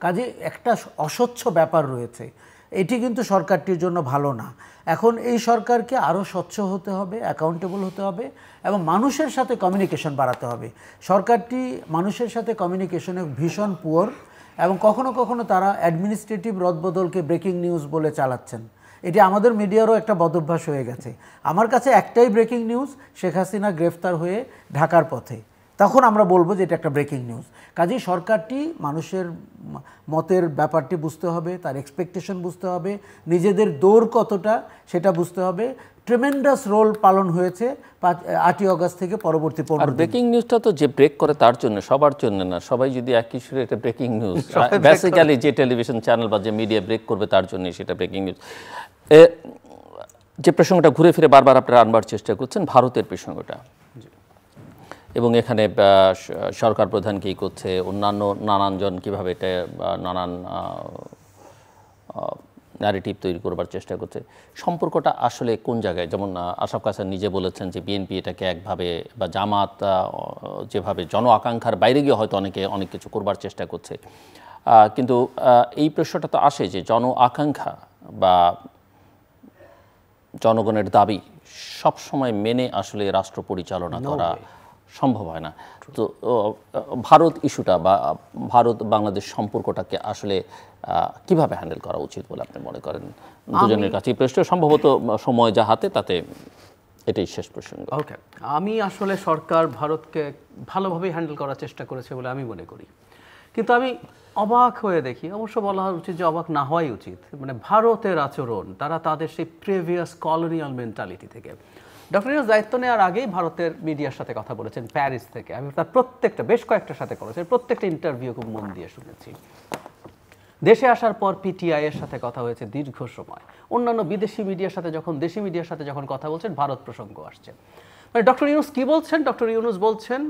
কাজে একটা অস্বচ্ছ ব্যাপার রয়েছে, এটি কিন্তু সরকারটির জন্য ভালো না। এখন এই সরকারকে আরও স্বচ্ছ হতে হবে, অ্যাকাউন্টেবল হতে হবে, এবং মানুষের সাথে কমিউনিকেশন বাড়াতে হবে। সরকারটি মানুষের সাথে কমিউনিকেশনে ভীষণ পুয়ার, এবং কখনো কখনো তারা অ্যাডমিনিস্ট্রেটিভ রদবদলকে ব্রেকিং নিউজ বলে চালাচ্ছেন। এটি আমাদের মিডিয়ারও একটা বদভ্যাস হয়ে গেছে। আমার কাছে একটাই ব্রেকিং নিউজ, শেখ হাসিনা গ্রেফতার হয়ে ঢাকার পথে, তখন আমরা বলবো যে এটা একটা ব্রেকিং নিউজ। কাজেই সরকারটি মানুষের মতের ব্যাপারটি বুঝতে হবে, তার এক্সপেকটেশন বুঝতে হবে, নিজেদের দৌড় কতটা সেটা বুঝতে হবে। ট্রেমেন্ডাস রোল পালন হয়েছে 8ই অগস্ট থেকে পরবর্তী 15 আর দিন। ব্রেকিং নিউজটা তো যে ব্রেক করে তার জন্য, সবার জন্য না। সবাই যদি একই সুরে এটা ব্রেকিং নিউজ, বেসিক্যালি যে টেলিভিশন চ্যানেল বা যে মিডিয়া ব্রেক করবে তার জন্য সেটা ব্রেকিং নিউজ। যে প্রসঙ্গটা ঘুরে ফিরে বারবার আপনারা আনবার চেষ্টা করছেন, ভারতের প্রসঙ্গটা, এবং এখানে সরকার প্রধান কী করছে, অন্যান্য নানানজন কীভাবে এটা নানান ন্যারেটিভ তৈরি করবার চেষ্টা করছে, সম্পর্কটা আসলে কোন জায়গায়? যেমন আশরাফ কাসার নিজে বলেছেন যে বিএনপি এটাকে একভাবে, বা জামাত যেভাবে জন আকাঙ্ক্ষার বাইরে গিয়ে হয়তো অনেকে অনেক কিছু করবার চেষ্টা করছে, কিন্তু এই প্রশ্নটা তো আসে যে জন আকাঙ্ক্ষা বা জনগণের দাবি সবসময় মেনে আসলে রাষ্ট্র পরিচালনা করা সম্ভব হয় না। তো ভারত ইস্যুটা বা ভারত বাংলাদেশ সম্পর্কটাকে আসলে কিভাবে হ্যান্ডেল করা উচিত বলে আপনি মনে করেন? দুজনের কাছে এই প্রশ্ন সম্ভবত সময় যা হাতে তাতে এটাই শেষ প্রসঙ্গ। ওকে, আমি আসলে সরকার ভারতকে ভালোভাবেই হ্যান্ডেল করার চেষ্টা করেছে বলে আমি মনে করি, কিন্তু আমি অবাক হয়ে দেখি, অবশ্য বলা উচিত যে অবাক না হওয়াই উচিত, মানে ভারতের আচরণ, তারা তাদের সেই প্রিভিয়াস কলোনিয়াল মেন্টালিটি থেকে। ডক্টর ইউনূস দায়িত্ব নেওয়ার আগেই ভারতের মিডিয়ার সাথে কথা বলেছেন প্যারিস থেকে, আমি তার প্রত্যেকটা, বেশ কয়েকটার সাথে করেছেন, প্রত্যেকটা ইন্টারভিউ খুব মন দিয়ে শুনেছি। দেশে আসার পর পিটিআই এর সাথে কথা হয়েছে দীর্ঘ সময়, অন্যান্য বিদেশি মিডিয়ার সাথে যখন, দেশি মিডিয়ার সাথে যখন কথা বলছেন, ভারত প্রসঙ্গ আসছে। মানে ডক্টর ইউনূস কি বলছেন? ডক্টর ইউনূস বলছেন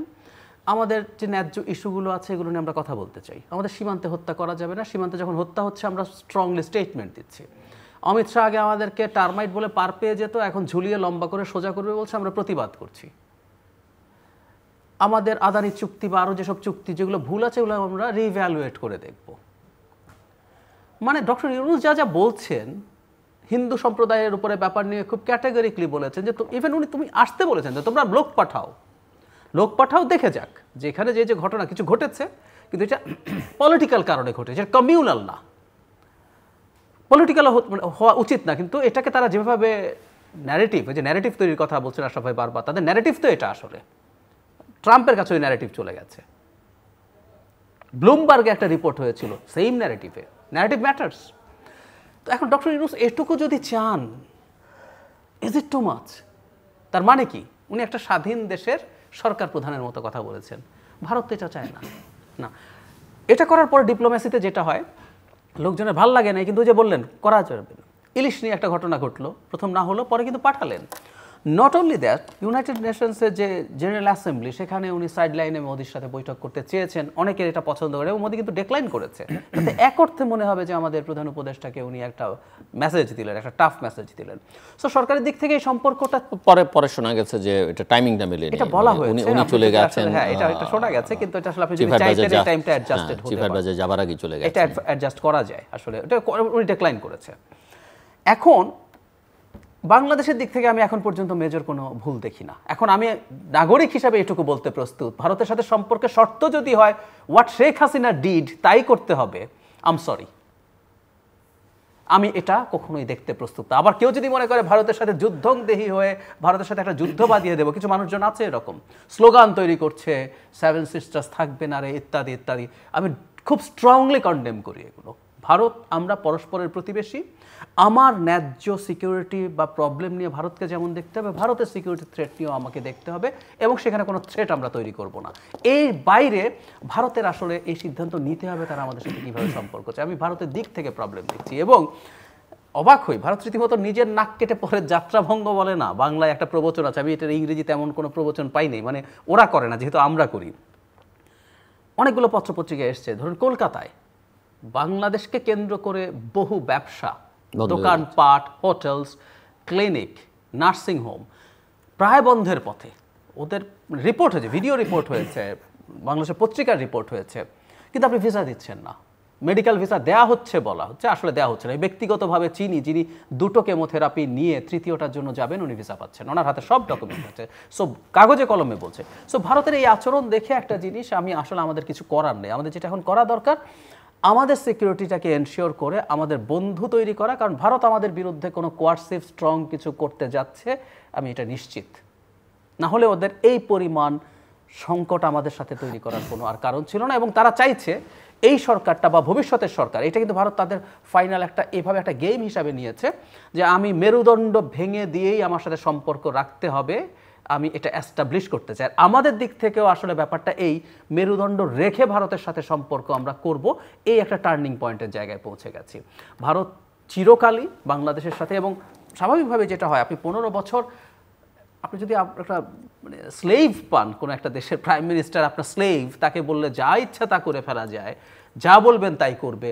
আমাদের যে ন্যায্য ইস্যুগুলো আছে এগুলো নিয়ে আমরা কথা বলতে চাই, আমাদের সীমান্তে হত্যা করা যাবে না, সীমান্তে যখন হত্যা হচ্ছে আমরা স্ট্রংলি স্টেটমেন্ট দিচ্ছি। অমিত শাহ আগে আমাদেরকে টার্মাইট বলে পার পেয়ে যেত, এখন ঝুলিয়ে লম্বা করে সোজা করবে বলছে, আমরা প্রতিবাদ করছি। আমাদের আদানি চুক্তি বা আরও যেসব চুক্তি যেগুলো ভুল আছে ওগুলো আমরা রিভ্যালুয়েট করে দেখব। মানে ডক্টর ইউনূস যা যা বলছেন হিন্দু সম্প্রদায়ের উপরে ব্যাপার নিয়ে খুব ক্যাটাগরিক্যালি বলেছেন যে ইভেন উনি, তুমি আসতে বলেছেন যে তোমরা লোক পাঠাও, লোক পাঠাও, দেখে যাক যে এখানে যে যে ঘটনা কিছু ঘটেছে, কিন্তু এটা পলিটিক্যাল কারণে ঘটেছে, এটা কমিউনাল না, পলিটিক্যাল হওয়া উচিত না। কিন্তু এটাকে তারা যেভাবে ন্যারেটিভ, যে ন্যারেটিভ তৈরির কথা বলছেন আশরাফ ভাই বারবার, তাদের ন্যারেটিভ তো এটা আসলে ট্রাম্পের কাছে ওই ন্যারেটিভ চলে গেছে। ব্লুমবার্গে একটা রিপোর্ট হয়েছিল সেম ন্যারেটিভে, ন্যারেটিভ ম্যাটার্স। তো এখন ডক্টর ইউনূস এটুকু যদি চান, ইজ ইট টু মাচ? তার মানে কি? উনি একটা স্বাধীন দেশের সরকার প্রধানের মতো কথা বলেছেন, ভারত তো এটা চায় না। না, এটা করার পর ডিপ্লোম্যাসিতে যেটা হয়, লোকজনের ভাল লাগে না, কিন্তু যে বললেন করা যাবে না। ইলিশ নিয়ে একটা ঘটনা ঘটলো, প্রথম না হলো, পরে কিন্তু পাঠালেন। নট অনলি দ্যাট, ইউনাইটেড নেশনসের যে জেনারেল অ্যাসেম্বলি, সেখানে উনি সাইড লাইনে মোদির সাথে বৈঠক করতে চেয়েছেন, অনেকের এটা পছন্দ করে এবং মোদি কিন্তু ডিক্লাইন করেছে। তাতে এক অর্থে মনে হবে যে আমাদের প্রধান উপদেষ্টাকে উনি একটা মেসেজ দিলেন, একটা টাফ মেসেজ দিলেন। সো সরকারের দিক থেকে এই সম্পর্কটা পরে শোনা গেছে যে এটা টাইমিংটা মিলেনি, এটা বলা হয়েছে, উনি চলে গেছেন। হ্যাঁ, এটা শোনা গেছে, কিন্তু এটা আসলে আপনি যদি চাইতেন এই টাইমটা অ্যাডজাস্টেড হতে পারে, যাবার আগে চলে গেছে, এটা অ্যাডজাস্ট করা যায়। আসলে এটা উনি ডিক্লাইন করেছে। এখন বাংলাদেশের দিক থেকে আমি এখন পর্যন্ত মেজর কোনো ভুল দেখি না। এখন আমি নাগরিক হিসাবে এটুকু বলতে প্রস্তুত, ভারতের সাথে সম্পর্কে শর্ত যদি হয় হোয়াট শেখ হাসিনা ডিড তাই করতে হবে, আম সরি, আমি এটা কখনোই দেখতে প্রস্তুত না। আবার কেউ যদি মনে করে ভারতের সাথে যুদ্ধংদেহী হয়ে ভারতের সাথে একটা যুদ্ধ বাঁধিয়ে দেবো, কিছু মানুষজন আছে এরকম স্লোগান তৈরি করছে, 7 সিস্টার্স থাকবে না রে, ইত্যাদি ইত্যাদি, আমি খুব স্ট্রংলি কন্ডেম করি এগুলো। ভারত, আমরা পরস্পরের প্রতিবেশী, আমার ন্যায্য সিকিউরিটি বা প্রবলেম নিয়ে ভারতকে যেমন দেখতে হবে, ভারতের সিকিউরিটি থ্রেট নিয়েও আমাকে দেখতে হবে, এবং সেখানে কোনো থ্রেট আমরা তৈরি করব না। এই বাইরে ভারতের আসলে এই সিদ্ধান্ত নিতে হবে তারা আমাদের সাথে কীভাবে সম্পর্ক চায়। আমি ভারতের দিক থেকে প্রবলেম দেখছি এবং অবাক হই, ভারত রীতিমতো নিজের নাক কেটে পরে যাত্রাভঙ্গ বলে না, বাংলায় একটা প্রবচন আছে, আমি এটার ইংরেজিতে এমন কোনো প্রবচন পাইনি, মানে ওরা করে না যেহেতু আমরা করি। অনেকগুলো পত্রপত্রিকায় এসছে, ধরুন কলকাতায় বাংলাদেশকে কেন্দ্র করে বহু ব্যবসা, দোকানপাট, হোটেলস, ক্লিনিক, নার্সিং হোম প্রায় বন্ধের পথে। ওদের রিপোর্ট হয়েছে, ভিডিও রিপোর্ট হয়েছে, বাংলাদেশের পত্রিকার রিপোর্ট হয়েছে, কিন্তু আপনি ভিসা দিচ্ছেন না। মেডিকেল ভিসা দেয়া হচ্ছে বলা হচ্ছে, আসলে দেওয়া হচ্ছে না। ব্যক্তিগতভাবে চিনি, যিনি 2টো কেমোথেরাপি নিয়ে 3য়টার জন্য যাবেন, উনি ভিসা পাচ্ছেন, ওনার হাতে সব ডকুমেন্ট আছে, সো কাগজে কলমে বলছে। সো ভারতের এই আচরণ দেখে একটা জিনিস আমি আসলে, আমাদের কিছু করার নেই, আমাদের যেটা এখন করা দরকার, আমাদের সিকিউরিটিটাকে এনশিওর করে আমাদের বন্ধু তৈরি করা। কারণ ভারত আমাদের বিরুদ্ধে কোনো কোয়ার্সিভ স্ট্রং কিছু করতে যাচ্ছে, আমি এটা নিশ্চিত। না হলে ওদের এই পরিমাণ সংকট আমাদের সাথে তৈরি করার কোনো আর কারণ ছিল না। এবং তারা চাইছে এই সরকারটা বা ভবিষ্যতের সরকার, এটা কিন্তু ভারত তাদের ফাইনাল একটা এভাবে একটা গেম হিসাবে নিয়েছে যে আমি মেরুদণ্ড ভেঙে দিয়েই আমার সাথে সম্পর্ক রাখতে হবে, আমি এটা অ্যাস্টাবলিশ করতে চাই। আমাদের দিক থেকেও আসলে ব্যাপারটা এই মেরুদণ্ড রেখে ভারতের সাথে সম্পর্ক আমরা করব, এই একটা টার্নিং পয়েন্টের জায়গায় পৌঁছে গেছি। ভারত চিরকালই বাংলাদেশের সাথে, এবং স্বাভাবিকভাবে যেটা হয়, আপনি 15 বছর আপনি যদি একটা মানে স্লেভ পান, কোনো একটা দেশের প্রাইম মিনিস্টার আপনার স্লেভ, তাকে বললে যা ইচ্ছা তা করে ফেলা যায়, যা বলবেন তাই করবে,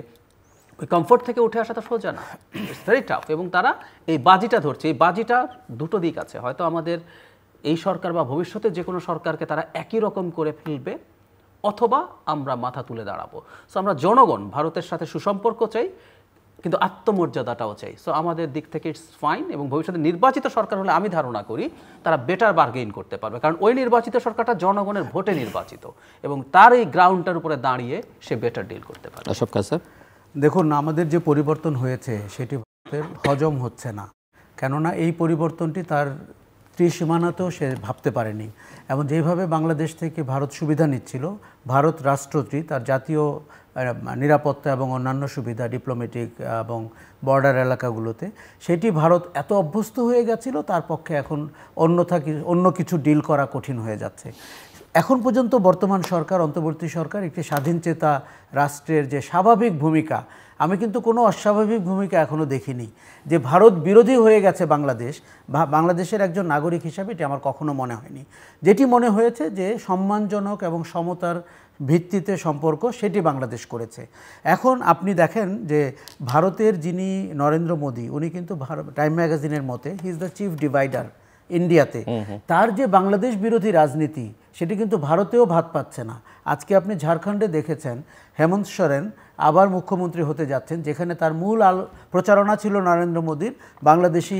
ওই কমফোর্ট থেকে উঠে আসা তো সোজা না, ইটস ভেরি টাফ। এবং তারা এই বাজিটা ধরছে। এই বাজিটা দুটো দিক আছে, হয়তো আমাদের এই সরকার বা ভবিষ্যতে যে কোনো সরকারকে তারা একই রকম করে ফেলবে, অথবা আমরা মাথা তুলে দাঁড়াবো। সো আমরা জনগণ ভারতের সাথে সুসম্পর্ক চাই, কিন্তু আত্মমর্যাদাটাও চাই। সো আমাদের দিক থেকে ইটস ফাইন। এবং ভবিষ্যতে নির্বাচিত সরকার হলে আমি ধারণা করি তারা বেটার বার্গেইন করতে পারবে, কারণ ওই নির্বাচিত সরকারটা জনগণের ভোটে নির্বাচিত, এবং তার এই গ্রাউন্ডটার উপরে দাঁড়িয়ে সে বেটার ডিল করতে পারবে। আশরাফ খান স্যার, দেখুন, আমাদের যে পরিবর্তন হয়েছে সেটি ভারতের হজম হচ্ছে না, কেননা এই পরিবর্তনটি তার ত্রিসীমানাতেও সে ভাবতে পারেনি। এবং যেভাবে বাংলাদেশ থেকে ভারত সুবিধা নিচ্ছিল, ভারত রাষ্ট্রটি তার জাতীয় নিরাপত্তা এবং অন্যান্য সুবিধা ডিপ্লোম্যাটিক এবং বর্ডার এলাকাগুলোতে, সেটি ভারত এত অভ্যস্ত হয়ে গেছিল, তার পক্ষে এখন অন্য কিছু ডিল করা কঠিন হয়ে যাচ্ছে। এখন পর্যন্ত বর্তমান সরকার, অন্তর্বর্তী সরকার, একটি স্বাধীনচেতা রাষ্ট্রের যে স্বাভাবিক ভূমিকা, আমি কিন্তু কোনো অস্বাভাবিক ভূমিকা এখনও দেখিনি। যে ভারত বিরোধী হয়ে গেছে বাংলাদেশ, বাংলাদেশের একজন নাগরিক হিসাবে এটি আমার কখনো মনে হয়নি। যেটি মনে হয়েছে যে সম্মানজনক এবং সমতার ভিত্তিতে সম্পর্ক, সেটি বাংলাদেশ করেছে। এখন আপনি দেখেন যে ভারতের যিনি নরেন্দ্র মোদী, উনি কিন্তু টাইম ম্যাগাজিনের মতে he is the chief divider ইন্ডিয়াতে। তার যে বাংলাদেশ বিরোধী রাজনীতি, সেটি কিন্তু ভারতেও ভাত পাচ্ছে না। আজকে আপনি ঝাড়খণ্ডে দেখেছেন হেমন্ত সোরেন আবার মুখ্যমন্ত্রী হতে যাচ্ছেন, যেখানে তার মূল প্রচারণা ছিল নরেন্দ্র মোদীর বাংলাদেশি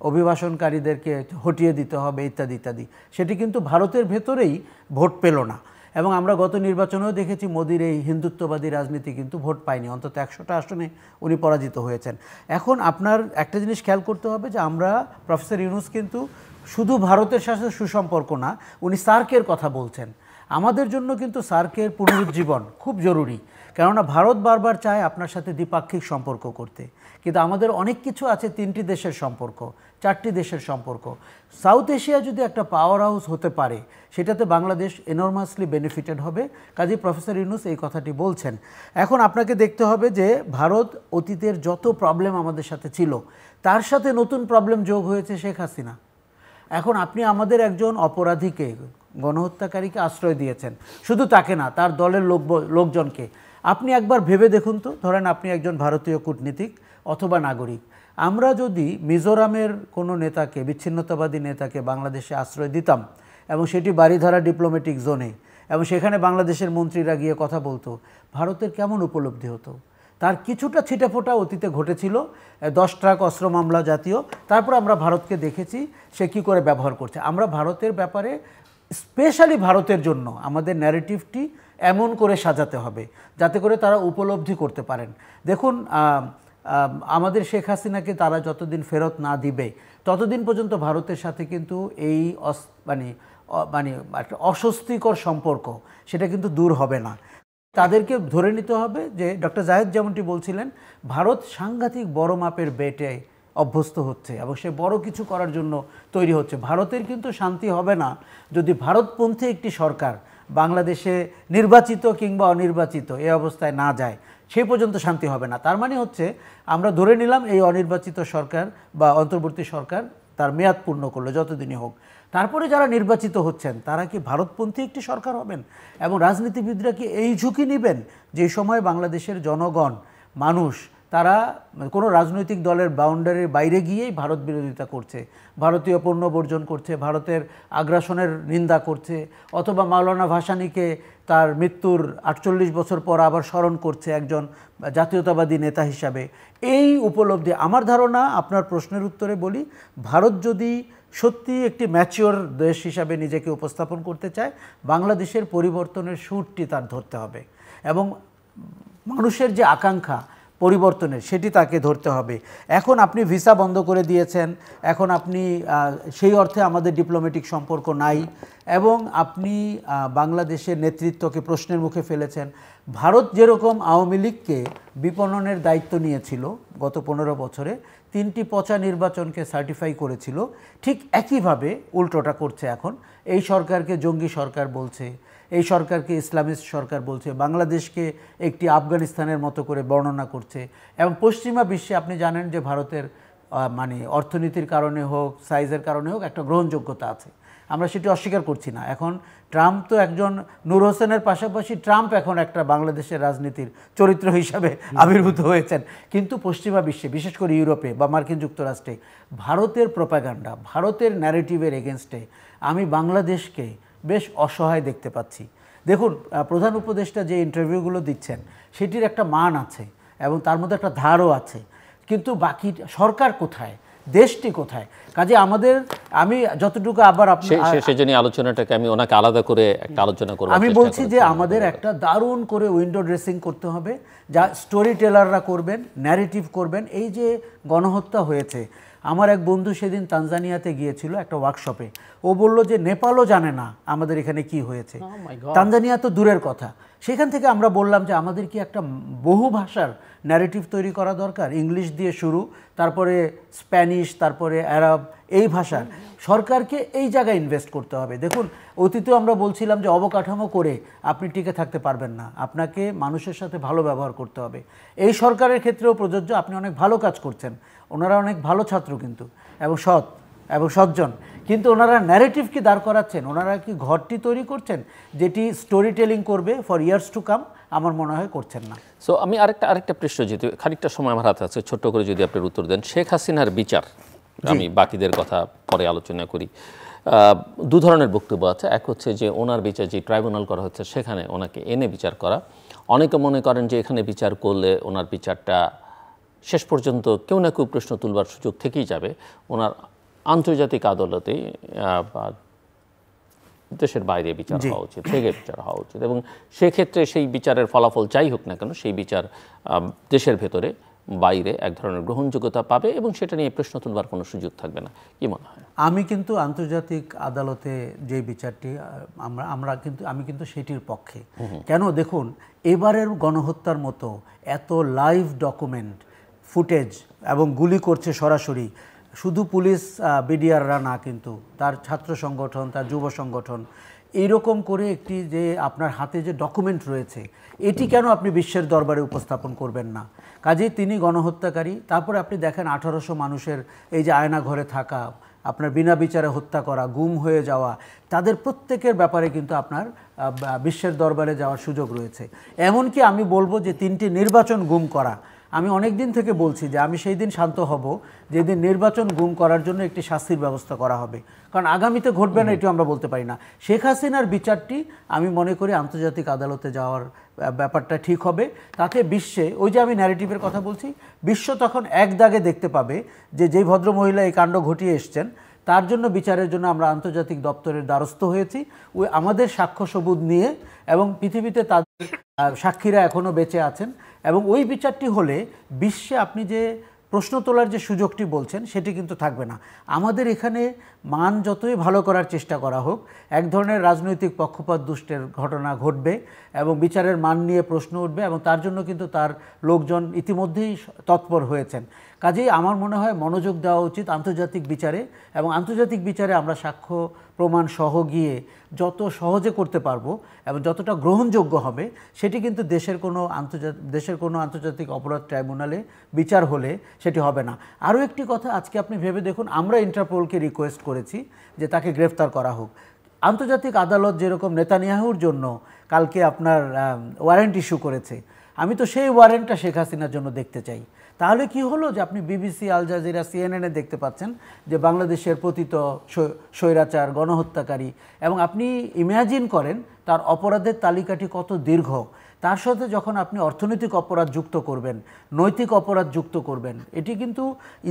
অভিবাসনকারীদেরকে হটিয়ে দিতে হবে ইত্যাদি ইত্যাদি। সেটি কিন্তু ভারতের ভেতরেই ভোট পেল না। এবং আমরা গত নির্বাচনেও দেখেছি মোদীর এই হিন্দুত্ববাদী রাজনীতি কিন্তু ভোট পায়নি, অন্তত 100টা আসনে উনি পরাজিত হয়েছেন। এখন আপনার একটা জিনিস খেয়াল করতে হবে যে আমরা, প্রফেসর ইউনূস কিন্তু শুধু ভারতের সাথে সুসম্পর্ক না, উনি সার্কের কথা বলছেন। আমাদের জন্য কিন্তু সার্কের পুনরুজ্জীবন খুব জরুরি, কেননা ভারত বারবার চায় আপনার সাথে দ্বিপাক্ষিক সম্পর্ক করতে, কিন্তু আমাদের অনেক কিছু আছে, 3টি দেশের সম্পর্ক, 4টি দেশের সম্পর্ক। সাউথ এশিয়া যদি একটা পাওয়ার হাউস হতে পারে, সেটাতে বাংলাদেশ এনর্মাসলি বেনিফিটেড হবে। কাজেই প্রফেসর ইউনূস এই কথাটি বলছেন। এখন আপনাকে দেখতে হবে যে ভারত অতীতের যত প্রবলেম আমাদের সাথে ছিল, তার সাথে নতুন প্রবলেম যোগ হয়েছে শেখ হাসিনা। এখন আপনি আমাদের একজন অপরাধীকে, গণহত্যাকারীকে আশ্রয় দিয়েছেন, শুধু তাকে না, তার দলের লোকজনকে। আপনি একবার ভেবে দেখুন তো, ধরেন আপনি একজন ভারতীয় কূটনীতিক অথবা নাগরিক, আমরা যদি মিজোরামের কোনো নেতাকে, বিচ্ছিন্নতাবাদী নেতাকে বাংলাদেশে আশ্রয় দিতাম, এবং সেটি বারিধারা ডিপ্লোম্যাটিক জোনে, এবং সেখানে বাংলাদেশের মন্ত্রীরা গিয়ে কথা বলতো, ভারতের কেমন উপলব্ধি হতো? তার কিছুটা ছিটেফোঁটা অতীতে ঘটেছিল, 10 ট্রাক অস্ত্র মামলা জাতীয়। তারপর আমরা ভারতকে দেখেছি সে কী করে ব্যবহার করছে। আমরা ভারতের ব্যাপারে, স্পেশালি ভারতের জন্য আমাদের ন্যারেটিভটি এমন করে সাজাতে হবে যাতে করে তারা উপলব্ধি করতে পারেন। দেখুন, আমাদের শেখ হাসিনাকে তারা যতদিন ফেরত না দিবে, ততদিন পর্যন্ত ভারতের সাথে কিন্তু এই মানে একটা অস্বস্তিকর সম্পর্ক, সেটা কিন্তু দূর হবে না। তাদেরকে ধরে নিতে হবে যে ডক্টর জাহেদ যেমনটি বলছিলেন, ভারত সাংঘাতিক বড় মাপের বেটে অভ্যস্ত হচ্ছে এবং সে বড় কিছু করার জন্য তৈরি হচ্ছে। ভারতের কিন্তু শান্তি হবে না যদি ভারতপন্থী একটি সরকার বাংলাদেশে নির্বাচিত কিংবা অনির্বাচিত এই অবস্থায় না যায়, সে পর্যন্ত শান্তি হবে না। তার মানে হচ্ছে আমরা ধরে নিলাম এই অনির্বাচিত সরকার বা অন্তর্বর্তী সরকার তার মেয়াদ পূর্ণ করলো, যতদিনই হোক, তারপরে যারা নির্বাচিত হচ্ছেন তারা কি ভারতপন্থী একটি সরকার হবেন? এবং রাজনীতিবিদরা কি এই ঝুঁকি নেবেন যে সময় বাংলাদেশের জনগণ, মানুষ, তারা কোনো রাজনৈতিক দলের বাউন্ডারির বাইরে গিয়েই ভারত বিরোধিতা করছে, ভারতীয় পণ্য বর্জন করছে, ভারতের আগ্রাসনের নিন্দা করছে, অথবা মাওলানা ভাসানীকে তার মৃত্যুর 48 বছর পর আবার স্মরণ করছে একজন জাতীয়তাবাদী নেতা হিসাবে? এই উপলব্ধি, আমার ধারণা, আপনার প্রশ্নের উত্তরে বলি, ভারত যদি সত্যি একটি ম্যাচিওর দেশ হিসাবে নিজেকে উপস্থাপন করতে চায়, বাংলাদেশের পরিবর্তনের সুরটি তার ধরতে হবে। এবং মানুষের যে আকাঙ্ক্ষা, পরিবর্তনের, সেটি তাকে ধরতে হবে। এখন আপনি ভিসা বন্ধ করে দিয়েছেন, এখন আপনি সেই অর্থে আমাদের ডিপ্লোম্যাটিক সম্পর্ক নাই, এবং আপনি বাংলাদেশের নেতৃত্বকে প্রশ্নের মুখে ফেলেছেন। ভারত যেরকম আওয়ামী লীগকে বিপণনের দায়িত্ব নিয়েছিল গত 15 বছরে, 3টি পচা নির্বাচনকে সার্টিফাই করেছিল, ঠিক একইভাবে উল্টোটা করছে এখন। এই সরকারকে জঙ্গি সরকার বলছে, এই সরকারকে ইসলামিস্ট সরকার বলছে, বাংলাদেশকে একটি আফগানিস্তানের মতো করে বর্ণনা করছে। এবং পশ্চিমা বিশ্বে আপনি জানেন যে ভারতের মানে অর্থনীতির কারণে হোক, সাইজের কারণে হোক, একটা গ্রহণযোগ্যতা আছে, আমরা সেটি অস্বীকার করছি না। এখন ট্রাম্প তো একজন, নূর হোসেনের পাশাপাশি ট্রাম্প এখন একটা বাংলাদেশের রাজনীতির চরিত্র হিসাবে আবির্ভূত হয়েছেন। কিন্তু পশ্চিমা বিশ্বে, বিশেষ করে ইউরোপে বা মার্কিন যুক্তরাষ্ট্রে, ভারতের প্রোপাগান্ডা, ভারতের ন্যারেটিভের এগেনস্টে আমি বাংলাদেশকে বেশ অসহায় দেখতে পাচ্ছি। দেখুন, প্রধান উপদেষ্টা যে ইন্টারভিউগুলো দিচ্ছেন সেটির একটা মান আছে এবং তার মধ্যে একটা ধারও আছে, কিন্তু বাকি সরকার কোথায়, দেশটি কোথায়? কাজে আমাদের, আমি যতটুকু আবার সেজন্য আলোচনাটাকে আমি ওনাকে আলাদা করে একটা আলোচনা করব। আমি বলছি যে আমাদের একটা দারুণ করে উইন্ডো ড্রেসিং করতে হবে, যা স্টোরি টেলাররা করবেন, ন্যারেটিভ করবেন। এই যে গণহত্যা হয়েছে, আমার এক বন্ধু সেদিন তানজানিয়াতে গিয়েছিল একটা ওয়ার্কশপে, ও বলল যে নেপালও জানে না আমাদের এখানে কি হয়েছে, তানজানিয়া তো দূরের কথা। সেখান থেকে আমরা বললাম যে আমাদের কি একটা বহু ভাষার ন্যারেটিভ তৈরি করা দরকার, ইংলিশ দিয়ে শুরু, তারপরে স্প্যানিশ, তারপরে আরব, এই ভাষার সরকারকে এই জায়গায় ইনভেস্ট করতে হবে। দেখুন, অতীতেও আমরা বলছিলাম যে অবকাঠামো করে আপনি টিকে থাকতে পারবেন না, আপনাকে মানুষের সাথে ভালো ব্যবহার করতে হবে। এই সরকারের ক্ষেত্রেও প্রযোজ্য। আপনি অনেক ভালো কাজ করছেন, ওনারা অনেক ভালো ছাত্র কিন্তু, এবং সৎ এবং সজ্জন, কিন্তু ওনারা ন্যারেটিভ কি দাঁড় করাচ্ছেন? ওনারা কি ঘরটি তৈরি করছেন যেটি স্টোরি টেলিং করবে ফর ইয়ার্স টু কাম? আমার মনে হয় করছেন না। সো আমি আরেকটা প্রশ্ন, যেহেতু খানিকটা সময় আমার হাতে আছে, ছোট্ট করে যদি আপনার উত্তর দেন। শেখ হাসিনার বিচার, আমি বাকিদের কথা পরে আলোচনা করি। দু ধরনের বক্তব্য আছে। এক হচ্ছে যে ওনার বিচার যে ট্রাইব্যুনাল করা হচ্ছে সেখানে ওনাকে এনে বিচার করা। অনেকে মনে করেন যে এখানে বিচার করলে ওনার বিচারটা শেষ পর্যন্ত কেউ না কেউ প্রশ্ন তুলবার সুযোগ থেকেই যাবে, ওনার আন্তর্জাতিক আদালতে বা দেশের বাইরে বিচার হওয়া উচিত, থেকে বিচার হওয়া উচিত, এবং সেক্ষেত্রে সেই বিচারের ফলাফল যাই হোক না কেন, সেই বিচার দেশের ভেতরে বাইরে এক ধরনের গ্রহণযোগ্যতা পাবে এবং সেটা নিয়ে প্রশ্ন তুলবার কোনো সুযোগ থাকবে না। কি মনে হয়? আমি কিন্তু আন্তর্জাতিক আদালতে যে বিচারটি আমি কিন্তু সেটির পক্ষে। কেন? দেখুন, এবারের গণহত্যার মতো এত লাইভ ডকুমেন্ট ফুটেজ, এবং গুলি করছে সরাসরি, শুধু পুলিশ বিডিআররা না, কিন্তু তার ছাত্র সংগঠন, তার যুব সংগঠন, এইরকম করে একটি যে আপনার হাতে যে ডকুমেন্ট রয়েছে, এটি কেন আপনি বিশ্বের দরবারে উপস্থাপন করবেন না? কাজেই তিনি গণহত্যাকারী। তারপরে আপনি দেখেন 1800 মানুষের এই যে আয়না ঘরে থাকা, আপনার বিনা বিচারে হত্যা করা, গুম হয়ে যাওয়া, তাদের প্রত্যেকের ব্যাপারে কিন্তু আপনার বিশ্বের দরবারে যাওয়ার সুযোগ রয়েছে। এমনকি আমি বলবো যে 3টি নির্বাচন গুম করা, আমি অনেক দিন থেকে বলছি যে আমি সেই দিন শান্ত হব যেদিন নির্বাচন গুম করার জন্য একটি শাস্তির ব্যবস্থা করা হবে, কারণ আগামীতে ঘটবে না এটিও আমরা বলতে পারি না। শেখ হাসিনার বিচারটি আমি মনে করি আন্তর্জাতিক আদালতে যাওয়ার ব্যাপারটা ঠিক হবে। তাতে বিশ্বে, ওই যে আমি ন্যারেটিভের কথা বলছি, বিশ্ব তখন এক দাগে দেখতে পাবে যে যেই ভদ্রমহিলা এই কাণ্ড ঘটিয়ে এসছেন তার জন্য বিচারের জন্য আমরা আন্তর্জাতিক দপ্তরের দ্বারস্থ হয়েছি, ওই আমাদের সাক্ষ্য সবুত নিয়ে, এবং পৃথিবীতে তাদের সাক্ষীরা এখনও বেঁচে আছেন। এবং ওই বিচারটি হলে বিশ্বে আপনি যে প্রশ্ন তোলার যে সুযোগটি বলছেন সেটি কিন্তু থাকবে না। আমাদের এখানে মান যতই ভালো করার চেষ্টা করা হোক, এক ধরনের রাজনৈতিক পক্ষপাত দুষ্টের ঘটনা ঘটবে এবং বিচারের মান নিয়ে প্রশ্ন উঠবে, এবং তার জন্য কিন্তু তার লোকজন ইতিমধ্যেই তৎপর হয়েছেন। কাজেই আমার মনে হয় মনোযোগ দেওয়া উচিত আন্তর্জাতিক বিচারে, এবং আন্তর্জাতিক বিচারে আমরা সাক্ষ্য প্রমাণ সহ গিয়ে যত সহজে করতে পারবো এবং যতটা গ্রহণযোগ্য হবে, সেটি কিন্তু দেশের কোনো আন্তর্জাতিক অপরাধ ট্রাইব্যুনালে বিচার হলে সেটি হবে না। আরও একটি কথা, আজকে আপনি ভেবে দেখুন, আমরা ইন্টারপোলকে রিকোয়েস্ট করেছি যে তাকে গ্রেফতার করা হোক। আন্তর্জাতিক আদালত যেরকম নেতানিয়াহুর জন্য কালকে আপনার ওয়ারেন্ট ইস্যু করেছে, আমি তো সেই ওয়ারেন্টটা শেখ হাসিনার জন্য দেখতে চাই। তাহলে কি হলো যে আপনি বিবিসি, আল জাজিরা, সিএনএনে দেখতে পাচ্ছেন যে বাংলাদেশের পতিত স্বৈরাচার, গণহত্যাকারী, এবং আপনি ইমাজিন করেন তার অপরাধের তালিকাটি কত দীর্ঘ। তার সাথে যখন আপনি অর্থনৈতিক অপরাধ যুক্ত করবেন, নৈতিক অপরাধ যুক্ত করবেন, এটি কিন্তু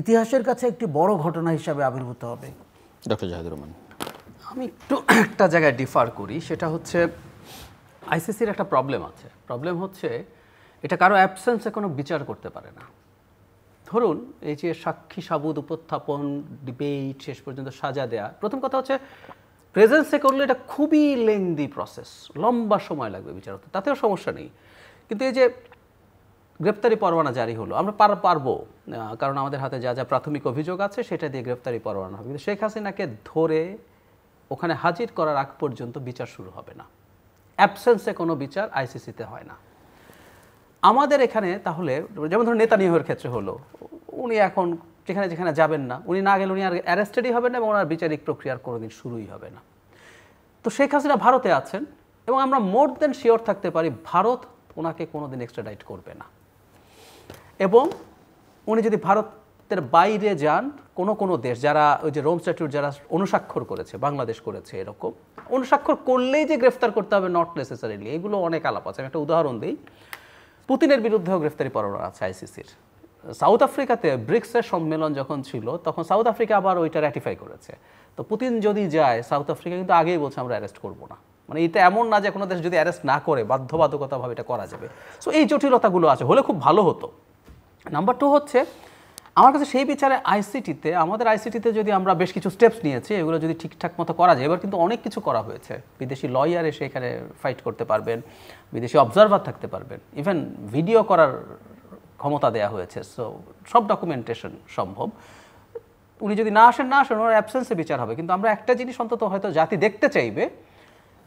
ইতিহাসের কাছে একটি বড় ঘটনা হিসাবে আবির্ভূত হবে। ডক্টর জাহিদুর রহমান, আমি একটু একটা জায়গায় ডিফার করি, সেটা হচ্ছে আইসিসির একটা প্রবলেম আছে। প্রবলেম হচ্ছে এটা কারো অ্যাবসেন্সে কোনো বিচার করতে পারে না। ধরুন এই যে সাক্ষী সাবুদ উপস্থাপন, ডিবেট, শেষ পর্যন্ত সাজা দেয়া, প্রথম কথা হচ্ছে প্রেজেন্সে করলে এটা খুবই লেন্দি প্রসেস, লম্বা সময় লাগবে বিচার হতে, তাতেও সমস্যা নেই। কিন্তু এই যে গ্রেপ্তারি পরোয়ানা জারি হলো, আমরা পারবো, কারণ আমাদের হাতে যা যা প্রাথমিক অভিযোগ আছে সেটা দিয়ে গ্রেপ্তারি পরোয়ানা হবে, কিন্তু শেখ হাসিনাকে ধরে ওখানে হাজির করার আগ পর্যন্ত বিচার শুরু হবে না। অ্যাবসেন্সে কোনো বিচার আইসিসিতে হয় না। আমাদের এখানে তাহলে যেমন ধরুন নেতানিয়াহুর ক্ষেত্রে হলো, উনি এখন যেখানে যেখানে যাবেন না, উনি না গেলে উনি আর অ্যারেস্টেডই হবেন না এবং ওনার বিচারিক প্রক্রিয়ার কোনোদিন শুরুই হবে না। তো শেখ হাসিনা ভারতে আছেন এবং আমরা মোর দেন শিওর থাকতে পারি ভারত ওনাকে কোনোদিন এক্সট্রাডাইট করবে না। এবং উনি যদি ভারতের বাইরে যান, কোনো দেশ যারা ওই যে রোম স্ট্যাটিউট যারা অনুস্বাক্ষর করেছে, বাংলাদেশ করেছে, এরকম অনুস্বাক্ষর করলেই যে গ্রেফতার করতে হবে নট নেসেসারিলি, এগুলো অনেক আলাপ আছে। আমি একটা উদাহরণ দিই, পুতিনের বিরুদ্ধেও গ্রেফতারি পরোয়ানা আছে আইসিসির। সাউথ আফ্রিকাতে ব্রিক্সের সম্মেলন যখন ছিল তখন সাউথ আফ্রিকা আবার ওইটা র্যাটিফাই করেছে। তো পুতিন যদি যায় সাউথ আফ্রিকা কিন্তু আগেই বলছে আমরা অ্যারেস্ট করবো না, মানে এটা এমন না যে কোনো দেশ যদি অ্যারেস্ট না করে বাধ্যবাধকতাভাবে এটা করা যাবে। সো এই জটিলতাগুলো আছে, হলে খুব ভালো হতো। নাম্বার 2 হচ্ছে আমার কাছে সেই বিচারে আমাদের আইসিটিতে যদি আমরা বেশ কিছু স্টেপস নিয়েছি, এগুলো যদি ঠিকঠাক মতো করা যায়, এবার কিন্তু অনেক কিছু করা হয়েছে। বিদেশি লয়ার এসে এখানে ফাইট করতে পারবেন, বিদেশি অবজারভার থাকতে পারবেন, ইভেন ভিডিও করার ক্ষমতা দেওয়া হয়েছে। সো সব ডকুমেন্টেশন সম্ভব। উনি যদি না আসেন ওনার অ্যাবসেন্সে বিচার হবে। কিন্তু আমরা একটা জিনিস অন্তত হয়তো জাতি দেখতে চাইবে,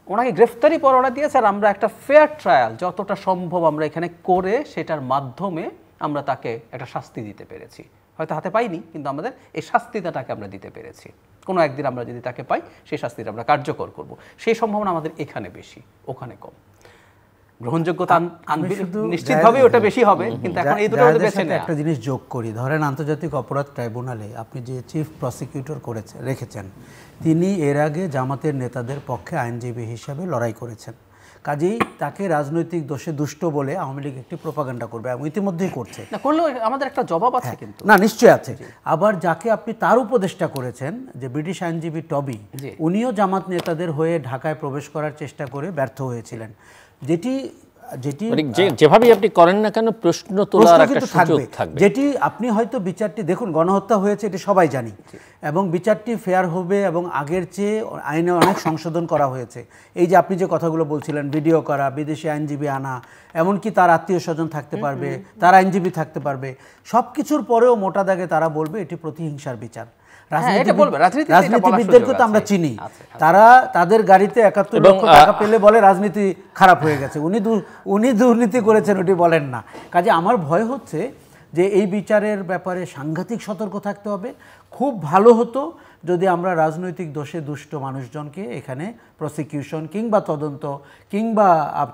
ওনাকে গ্রেফতারি পরোয়ানা দিয়েছে আর আমরা একটা ফেয়ার ট্রায়াল যতটা সম্ভব আমরা এখানে করে সেটার মাধ্যমে আমরা তাকে একটা শাস্তি দিতে পেরেছি। হয়তো হাতে পাইনি, কিন্তু আমাদের এই শাস্তিটাকে আমরা দিতে পেরেছি। কোনো একদিন আমরা যদি তাকে পাই, সেই শাস্তিটা আমরা কার্যকর করব। সেই সম্ভাবনা আমাদের এখানে বেশি, ওখানে কম। গ্রহণযোগ্যতা নিশ্চিতভাবে ওটা বেশি হবে, কিন্তু এখন এই দুটো বেছে নেওয়া। একটা জিনিস যোগ করি, ধরেন আন্তর্জাতিক অপরাধ ট্রাইব্যুনালে আপনি যে চিফ প্রসিকিউটর রেখেছেন, তিনি এর আগে জামাতের নেতাদের পক্ষে আইনজীবী হিসাবে লড়াই করেছেন। কাজেই তাকে রাজনৈতিক দোষে দুষ্ট বলে আওয়ামী লীগ একটি প্রোপাগান্ডা করবে এবং ইতিমধ্যেই করছে। না করলেও আমাদের একটা জবাব আছে, কিন্তু না নিশ্চয়ই আছে। আবার যাকে আপনি তার উপদেষ্টা করেছেন, যে ব্রিটিশ আইনজীবী টবি, উনিও জামাত নেতাদের হয়ে ঢাকায় প্রবেশ করার চেষ্টা করে ব্যর্থ হয়েছিলেন। যেটি যেভাবেই আপনি করেন না কেন প্রশ্ন তোলার একটা সুযোগ থাকবে। যেটি আপনি হয়তো বিচারটি দেখুন, গণহত্যা হয়েছে এটি সবাই জানি, এবং বিচারটি ফেয়ার হবে এবং আগের চেয়ে আইনে অনেক সংশোধন করা হয়েছে। এই যে আপনি যে কথাগুলো বলছিলেন, ভিডিও করা, বিদেশি আইনজীবী আনা, এমনকি তার আত্মীয় স্বজন থাকতে পারবে, তার আইনজীবী থাকতে পারবে, সব কিছুর পরেও মোটা দাগে তারা বলবে এটি প্রতিহিংসার বিচার। রাজনীতিবিদদেরকে তো আমরা চিনি, তারা তাদের গাড়িতে 71 লক্ষ টাকা পেলে বলে রাজনীতি খারাপ হয়ে গেছে, উনি দুর্নীতি করেছেন ওটি বলেন না। কাজে আমার ভয় হচ্ছে যে এই বিচারের ব্যাপারে সাংঘাতিক সতর্ক থাকতে হবে। খুব ভালো হতো যদি আমরা রাজনৈতিক দোষে দুষ্ট মানুষজনকে এখানে প্রসিকিউশন কিংবা তদন্ত কিংবা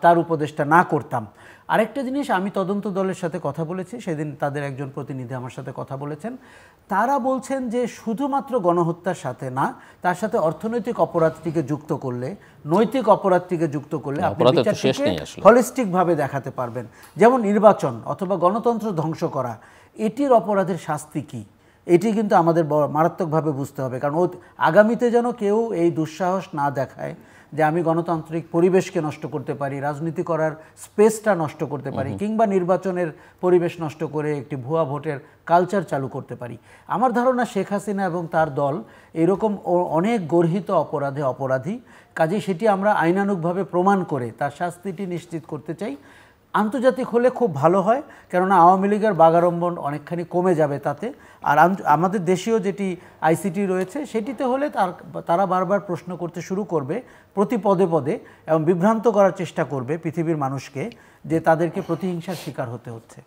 তার উপদেষ্টা না করতাম। আরেকটা জিনিস, আমি তদন্ত দলের সাথে কথা বলেছি, সেদিন তাদের একজন প্রতিনিধি আমার সাথে কথা বলেছেন। তারা বলছেন যে শুধুমাত্র গণহত্যার সাথে না, তার সাথে অর্থনৈতিক অপরাধটিকে যুক্ত করলে, নৈতিক অপরাধটিকে যুক্ত করলে আপনি বিচারটিকে হলিস্টিকভাবে দেখাতে পারবেন। যেমন নির্বাচন অথবা গণতন্ত্র ধ্বংস করা, এটির অপরাধের শাস্তি কী, এটি কিন্তু আমাদের মারাত্মকভাবে বুঝতে হবে। কারণ আগামীতে যেন কেউ এই দুঃসাহস না দেখায় যে আমি গণতান্ত্রিক পরিবেশকে নষ্ট করতে পারি, রাজনীতি করার স্পেসটা নষ্ট করতে পারি, কিংবা নির্বাচনের পরিবেশ নষ্ট করে একটি ভুয়া ভোটের কালচার চালু করতে পারি। আমার ধারণা শেখ হাসিনা এবং তার দল এরকম অনেক গর্হিত অপরাধে অপরাধী। কাজেই সেটি আমরা আইনানুগভাবে প্রমাণ করে তার শাস্তিটি নিশ্চিত করতে চাই। আন্তর্জাতিক হলে খুব ভালো হয়, কেননা আওয়ামী লীগের বাগাড়ম্বন অনেকখানি কমে যাবে তাতে। আর আমাদের দেশীয় যেটি আইসিটি রয়েছে সেটিতে হলে তারা বারবার প্রশ্ন করতে শুরু করবে প্রতি পদে পদে, এবং বিভ্রান্ত করার চেষ্টা করবে পৃথিবীর মানুষকে যে তাদেরকে প্রতিহিংসার শিকার হতে হচ্ছে।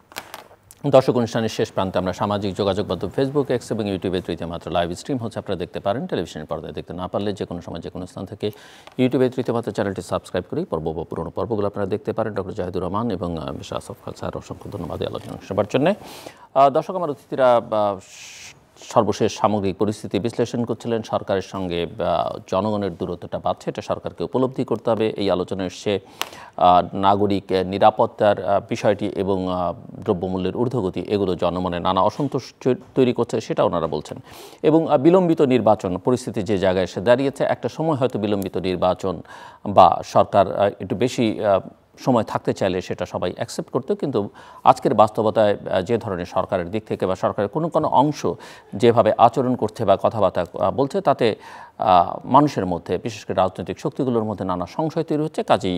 দর্শক, অনুষ্ঠানের শেষ প্রান্তে আমরা সামাজিক যোগাযোগ মাধ্যম ফেসবুক, এক্স এবং ইউটিউবে তৃতীয় মাত্রা লাইভ স্ট্রিম হচ্ছে, আপনারা দেখতে পারেন। টেলিভিশনের পর্দায় দেখতে না পারলে যে কোনো সময় যে কোনো স্থান থেকে ইউটিউবে তৃতীয় মাত্রা চ্যানেলটি সাবস্ক্রাইব করি পর্ব বা পুরোনো পর্বগুলো আপনারা দেখতে পারেন। ডক্টর জাহিদুর রহমান এবং মিস্টার আসফ খান স্যার, অসংখ্য ধন্যবাদ এই আলোচনা শোনার জন্য। দর্শক, আমার অতিথিরা সর্বশেষ সামগ্রিক পরিস্থিতি বিশ্লেষণ করছিলেন। সরকারের সঙ্গে জনগণের দূরত্বটা বাড়ছে, এটা সরকারকে উপলব্ধি করতে হবে। এই আলোচনায় এসে নাগরিক নিরাপত্তার বিষয়টি এবং দ্রব্যমূল্যের ঊর্ধ্বগতি, এগুলো জনমনে নানা অসন্তোষ তৈরি করছে, সেটা ওনারা বলছেন। এবং বিলম্বিত নির্বাচন পরিস্থিতি যে জায়গায় এসে দাঁড়িয়েছে, একটা সময় হয়তো বিলম্বিত নির্বাচন বা সরকার একটু বেশি সময় থাকতে চাইলে সেটা সবাই অ্যাকসেপ্ট করতো, কিন্তু আজকের বাস্তবতায় যে ধরনের সরকারের দিক থেকে বা সরকারের কোনো অংশ যেভাবে আচরণ করছে বা কথাবার্তা বলছে, তাতে মানুষের মধ্যে, বিশেষ করে রাজনৈতিক শক্তিগুলোর মধ্যে নানা সংশয় তৈরি হচ্ছে। কাজেই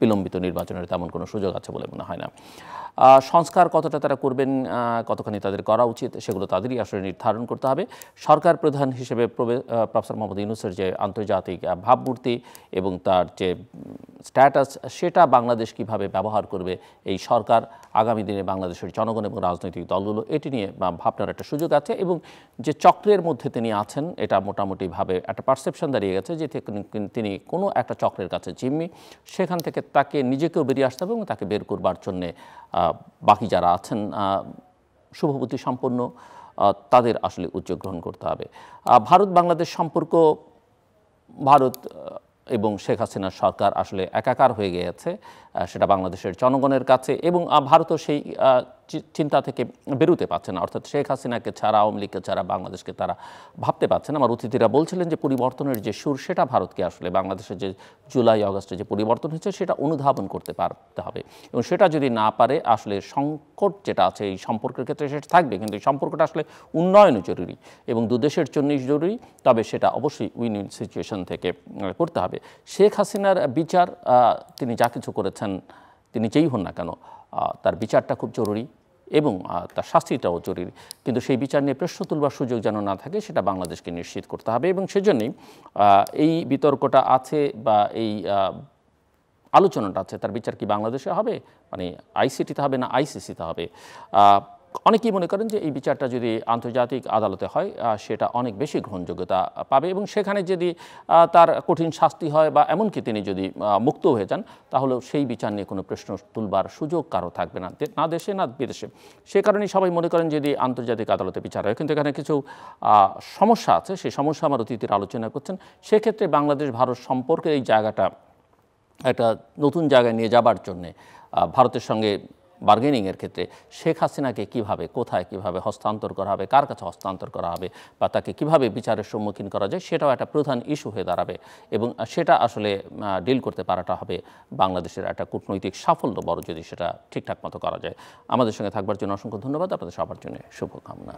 বিলম্বিত নির্বাচনের তেমন কোনো সুযোগ আছে বলে মনে হয় না। সংস্কার কতটা তারা করবেন, কতখানি তাদের করা উচিত, সেগুলো তাদেরই আসলে নির্ধারণ করতে হবে। সরকার প্রধান হিসেবে প্রফেসর মোহাম্মদ ইউনূসের যে আন্তর্জাতিক ভাবমূর্তি এবং তার যে স্ট্যাটাস, সেটা বাংলাদেশ কিভাবে ব্যবহার করবে এই সরকার, আগামী দিনে বাংলাদেশের জনগণ এবং রাজনৈতিক দলগুলো, এটি নিয়ে ভাবনার একটা সুযোগ আছে। এবং যে চক্রের মধ্যে তিনি আছেন, এটা মোটামুটিভাবে একটা পারসেপশন দাঁড়িয়ে গেছে যে তিনি কোনো একটা চক্রের কাছে জিম্মি। সেখান থেকে তাকে নিজেকেও বেরিয়ে আসতে হবে এবং তাকে বের করবার জন্যে বাকি যারা আছেন শুভবুদ্ধি সম্পন্ন, তাদের আসলে উদ্যোগ গ্রহণ করতে হবে। ভারত বাংলাদেশ সম্পর্ক, ভারত এবং শেখ হাসিনার সরকার আসলে একাকার হয়ে গিয়েছে, সেটা বাংলাদেশের জনগণের কাছে, এবং ভারতও সেই চিন্তা থেকে বেরোতে পারছে না। অর্থাৎ শেখ হাসিনাকে ছাড়া, আওয়ামী লীগকে ছাড়া বাংলাদেশকে তারা ভাবতে পারছে না। আমার অতিথিরা বলছিলেন যে পরিবর্তনের যে সুর, সেটা ভারতকে আসলে বাংলাদেশের যে জুলাই আগস্টে যে পরিবর্তন হয়েছে সেটা অনুধাবন করতে পারতে হবে, এবং সেটা যদি না পারে আসলে সংকট যেটা আছে এই সম্পর্কের ক্ষেত্রে সেটা থাকবে, কিন্তু এই সম্পর্কটা আসলে উন্নয়নও জরুরি এবং দুদেশের জন্যই জরুরি। তবে সেটা অবশ্যই উইন উইন সিচুয়েশন থেকে করতে হবে। শেখ হাসিনার বিচার, তিনি যা কিছু করেছেন, তিনি যেই হন না কেন, তার বিচারটা খুব জরুরি এবং তার শাস্তিটাও জরুরি, কিন্তু সেই বিচার নিয়ে প্রশ্ন তুলবার সুযোগ যেন না থাকে, সেটা বাংলাদেশকে নিশ্চিত করতে হবে। এবং সেজন্যই এই বিতর্কটা আছে বা এই আলোচনাটা আছে, তার বিচার কি বাংলাদেশে হবে, মানে আইসিটিতে হবে না আইসিসিতে হবে। অনেকেই মনে করেন যে এই বিচারটা যদি আন্তর্জাতিক আদালতে হয় সেটা অনেক বেশি গ্রহণযোগ্যতা পাবে, এবং সেখানে যদি তার কঠিন শাস্তি হয় বা এমনকি তিনি যদি মুক্ত হয়ে যান, তাহলেও সেই বিচার নিয়ে কোনো প্রশ্ন তুলবার সুযোগ কারো থাকবে না, না দেশে না বিদেশে। সে কারণেই সবাই মনে করেন যদি আন্তর্জাতিক আদালতে বিচার হয়, কিন্তু এখানে কিছু সমস্যা আছে, সেই সমস্যা আমার অতিথির আলোচনা করছেন। সেক্ষেত্রে বাংলাদেশ ভারত সম্পর্কের এই জায়গাটা একটা নতুন জায়গায় নিয়ে যাবার জন্যে ভারতের সঙ্গে বার্গেনিংয়ের ক্ষেত্রে শেখ হাসিনাকে কীভাবে, কোথায়, কীভাবে হস্তান্তর করা হবে, কার কাছে হস্তান্তর করা হবে, বা তাকে কীভাবে বিচারের সম্মুখীন করা যায়, সেটাও একটা প্রধান ইস্যু হয়ে দাঁড়াবে। এবং সেটা আসলে ডিল করতে পারাটা হবে বাংলাদেশের একটা কূটনৈতিক সাফল্য বড়, যদি সেটা ঠিকঠাক মতো করা যায়। আমাদের সঙ্গে থাকবার জন্য অসংখ্য ধন্যবাদ। আপনাদের সবার জন্য শুভকামনা।